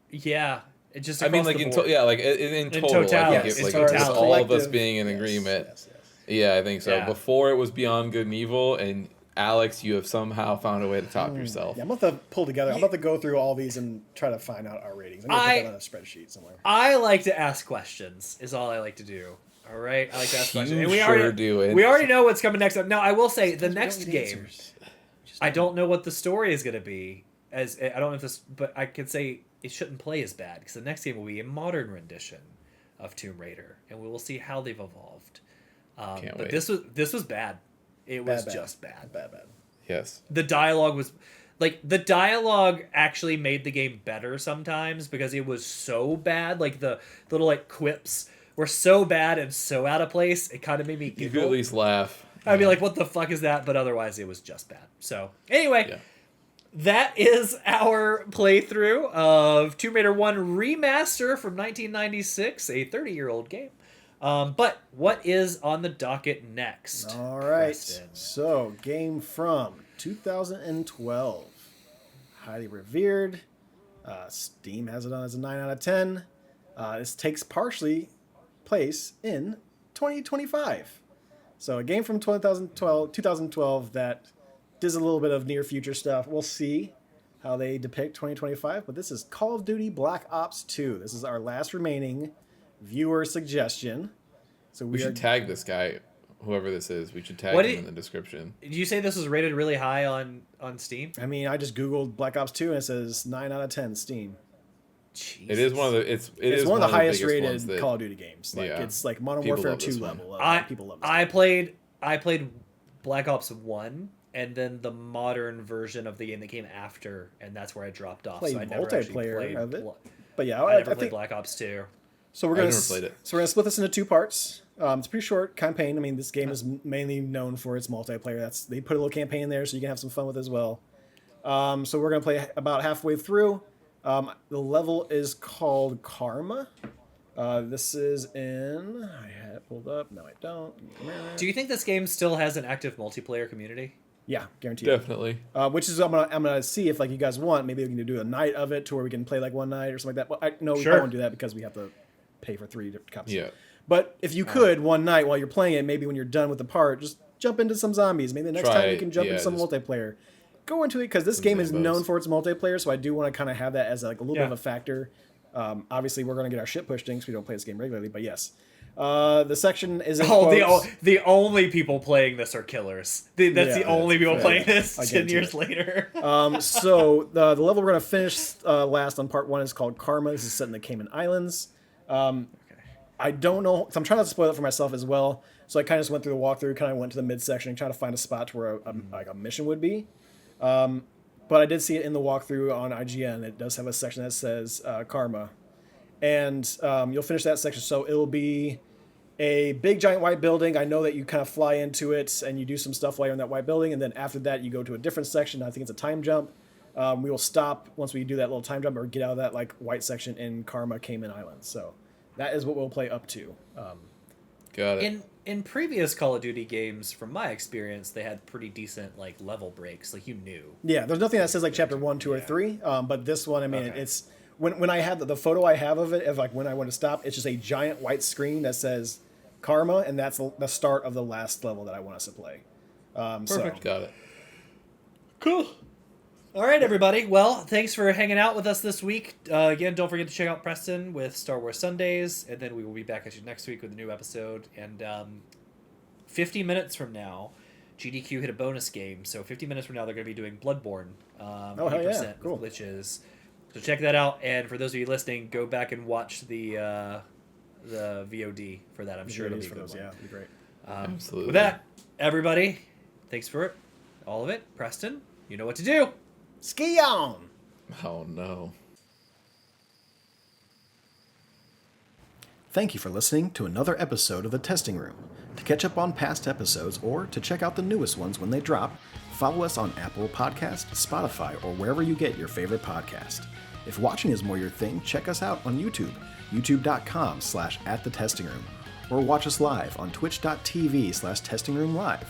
[SPEAKER 1] Yeah, it just
[SPEAKER 3] I mean,
[SPEAKER 1] across
[SPEAKER 3] like
[SPEAKER 1] the
[SPEAKER 3] in
[SPEAKER 1] board.
[SPEAKER 3] like in total, I
[SPEAKER 1] totality.
[SPEAKER 3] think
[SPEAKER 1] Yes,
[SPEAKER 3] it,
[SPEAKER 1] in
[SPEAKER 3] like it's
[SPEAKER 1] totality.
[SPEAKER 3] all of us
[SPEAKER 2] Collective-
[SPEAKER 3] being in
[SPEAKER 2] yes,
[SPEAKER 3] agreement.
[SPEAKER 2] yes.
[SPEAKER 3] Yeah, I think so.
[SPEAKER 1] Yeah.
[SPEAKER 3] Before it was Beyond Good and Evil, and Alex, you have somehow found a way to top yourself.
[SPEAKER 2] Yeah, I'm about to pull together. I'm about to go through all these and try to find out our ratings. I'm gonna put that on a spreadsheet somewhere.
[SPEAKER 1] I like to ask questions. Is all I like to do. All right, I like to ask questions.
[SPEAKER 3] You
[SPEAKER 1] And we
[SPEAKER 3] sure
[SPEAKER 1] already
[SPEAKER 3] do it.
[SPEAKER 1] We already know what's coming next up. Now, I will say the next
[SPEAKER 2] Don't need
[SPEAKER 1] game.
[SPEAKER 2] answers.
[SPEAKER 1] I don't know what the story is going to be. As I don't know if this, but I could say it shouldn't play as bad because the next game will be a modern rendition of Tomb Raider, and we will see how they've evolved.
[SPEAKER 3] Can't
[SPEAKER 1] But
[SPEAKER 3] wait.
[SPEAKER 1] this was bad. It was
[SPEAKER 2] Bad.
[SPEAKER 1] just bad.
[SPEAKER 2] Bad.
[SPEAKER 3] Yes.
[SPEAKER 1] The dialogue was like the dialogue actually made the game better sometimes because it was so bad. Like the little like quips were so bad and so out of place. It kind of made me
[SPEAKER 3] You
[SPEAKER 1] giggle.
[SPEAKER 3] could at least laugh.
[SPEAKER 1] I'd be like, what the fuck is that? But otherwise, it was just bad. So, anyway,
[SPEAKER 3] Yeah.
[SPEAKER 1] that is our playthrough of Tomb Raider 1 Remaster from 1996, a 30-year-old game. But what is on the docket next?
[SPEAKER 2] All right.
[SPEAKER 1] Preston?
[SPEAKER 2] So, game from 2012. Highly revered. Steam has it on as a 9 out of 10. This takes partially place in 2025. So, a game from 2012 that does a little bit of near future stuff. We'll see how they depict 2025. But this is Call of Duty Black Ops 2. This is our last remaining viewer suggestion. So
[SPEAKER 3] We
[SPEAKER 2] are
[SPEAKER 3] should tag this guy, whoever this is. We should tag
[SPEAKER 1] What
[SPEAKER 3] him
[SPEAKER 1] did-
[SPEAKER 3] in the description.
[SPEAKER 1] Did you say this was rated really high on Steam?
[SPEAKER 2] I mean, I just Googled Black Ops 2 and it says 9 out of 10 Steam.
[SPEAKER 3] It is one of the. It's
[SPEAKER 2] It's one of the highest
[SPEAKER 3] biggest
[SPEAKER 2] rated
[SPEAKER 3] ones that-
[SPEAKER 2] Call of Duty games. Like
[SPEAKER 3] Yeah.
[SPEAKER 2] it's like Modern
[SPEAKER 3] People
[SPEAKER 2] Warfare
[SPEAKER 3] love
[SPEAKER 2] 2
[SPEAKER 3] this one.
[SPEAKER 2] level. People love this.
[SPEAKER 1] I played Black Ops 1 and then the modern version of the game that came after, and that's where I dropped off.
[SPEAKER 2] Played
[SPEAKER 1] so I never actually
[SPEAKER 2] multiplayer
[SPEAKER 1] played
[SPEAKER 2] of it.
[SPEAKER 1] Bla-
[SPEAKER 2] But yeah,
[SPEAKER 1] I
[SPEAKER 2] I
[SPEAKER 1] never played
[SPEAKER 2] think
[SPEAKER 1] Black Ops 2.
[SPEAKER 2] so. We're
[SPEAKER 3] I've
[SPEAKER 2] gonna
[SPEAKER 3] never played it.
[SPEAKER 2] So we're gonna split this into 2 parts. It's a pretty short campaign. I mean, this game is mainly known for its multiplayer. They put a little campaign in there so you can have some fun with it as well. So we're gonna play about halfway through. The level is called Karma. This is in. I had it pulled up. No, I don't.
[SPEAKER 1] Do you think this game still has an active multiplayer community?
[SPEAKER 2] Yeah, guaranteed.
[SPEAKER 3] Definitely.
[SPEAKER 2] Which is I'm gonna see if like you guys want. Maybe we can do a night of it to where we can play like one night or something like that. Well, no, we
[SPEAKER 1] Sure.
[SPEAKER 2] probably won't do that because we have to pay for 3 different copies.
[SPEAKER 3] Yeah.
[SPEAKER 2] But if you could one night while you're playing it, maybe when you're done with the part, just jump into some zombies. Maybe the next
[SPEAKER 3] Try
[SPEAKER 2] time you
[SPEAKER 3] it,
[SPEAKER 2] can jump
[SPEAKER 3] yeah,
[SPEAKER 2] into some
[SPEAKER 3] just-
[SPEAKER 2] multiplayer. Go into it because this game is
[SPEAKER 3] Zambos.
[SPEAKER 2] known for its multiplayer. So I do want to kind of have that as like a little bit
[SPEAKER 1] Yeah.
[SPEAKER 2] of a factor. Obviously, we're gonna get our shit pushed in because we don't play this game regularly. But yes, The section is in
[SPEAKER 1] The only people playing this are killers. That's
[SPEAKER 2] Yeah,
[SPEAKER 1] the only people
[SPEAKER 2] fair.
[SPEAKER 1] playing this
[SPEAKER 2] I
[SPEAKER 1] 10
[SPEAKER 2] guarantee
[SPEAKER 1] years
[SPEAKER 2] it.
[SPEAKER 1] later.
[SPEAKER 2] So the level we're gonna finish last on part 1 is called Karma. This is set in the Cayman Islands. I don't know, cause I'm trying not to spoil it for myself as well. So I kind of just went through the walkthrough, kind of went to the midsection and tried to find a spot to where like a mission would be. But I did see it in the walkthrough on IGN. It does have a section that says Karma, and you'll finish that section. So it'll be a big giant white building. I know that you kind of fly into it and you do some stuff while you're in that white building, and then after that you go to a different section. I think it's a time jump. We will stop once we do that little time jump or get out of that like white section in Karma Cayman Islands. So that is what we'll play up to.
[SPEAKER 3] Got it.
[SPEAKER 1] In previous Call of Duty games, from my experience, they had pretty decent like level breaks. Like you knew.
[SPEAKER 2] Yeah, there's nothing that says like chapter 1, 2, or 3. But this one, I mean, it's when I have the photo I have of it of like when I want to stop, it's just a giant white screen that says Karma, and that's the start of the last level that I want us to play.
[SPEAKER 1] Perfect.
[SPEAKER 3] Got it.
[SPEAKER 1] Cool. All right, everybody. Well, thanks for hanging out with us this week. Again, don't forget to check out Preston with Star Wars Sundays, and then we will be back at you next week with a new episode. And 50 minutes from now, GDQ hit a bonus game. So 50 minutes from now, they're going to be doing Bloodborne.
[SPEAKER 2] Oh, hell yeah. Cool.
[SPEAKER 1] With glitches. So check that out. And for those of you listening, go back and watch the VOD for that. I'm sure it'll be a
[SPEAKER 2] for
[SPEAKER 1] good
[SPEAKER 2] those.
[SPEAKER 1] one.
[SPEAKER 2] Yeah, it'll be great.
[SPEAKER 3] Absolutely.
[SPEAKER 1] With that, everybody, thanks for it. All of it. Preston, you know what to do.
[SPEAKER 2] Ski on!
[SPEAKER 3] Oh no.
[SPEAKER 2] Thank you for listening to another episode of The Testing Room. To catch up on past episodes or to check out the newest ones when they drop, follow us on Apple Podcasts, Spotify, or wherever you get your favorite podcast. If watching is more your thing, check us out on YouTube, youtube.com/@thetestingroom, or watch us live on twitch.tv/testingroomlive.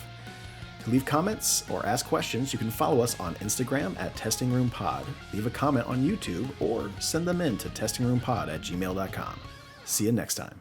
[SPEAKER 2] To leave comments or ask questions, you can follow us on Instagram @testingroompod, leave a comment on YouTube, or send them in to testingroompod@gmail.com. See you next time.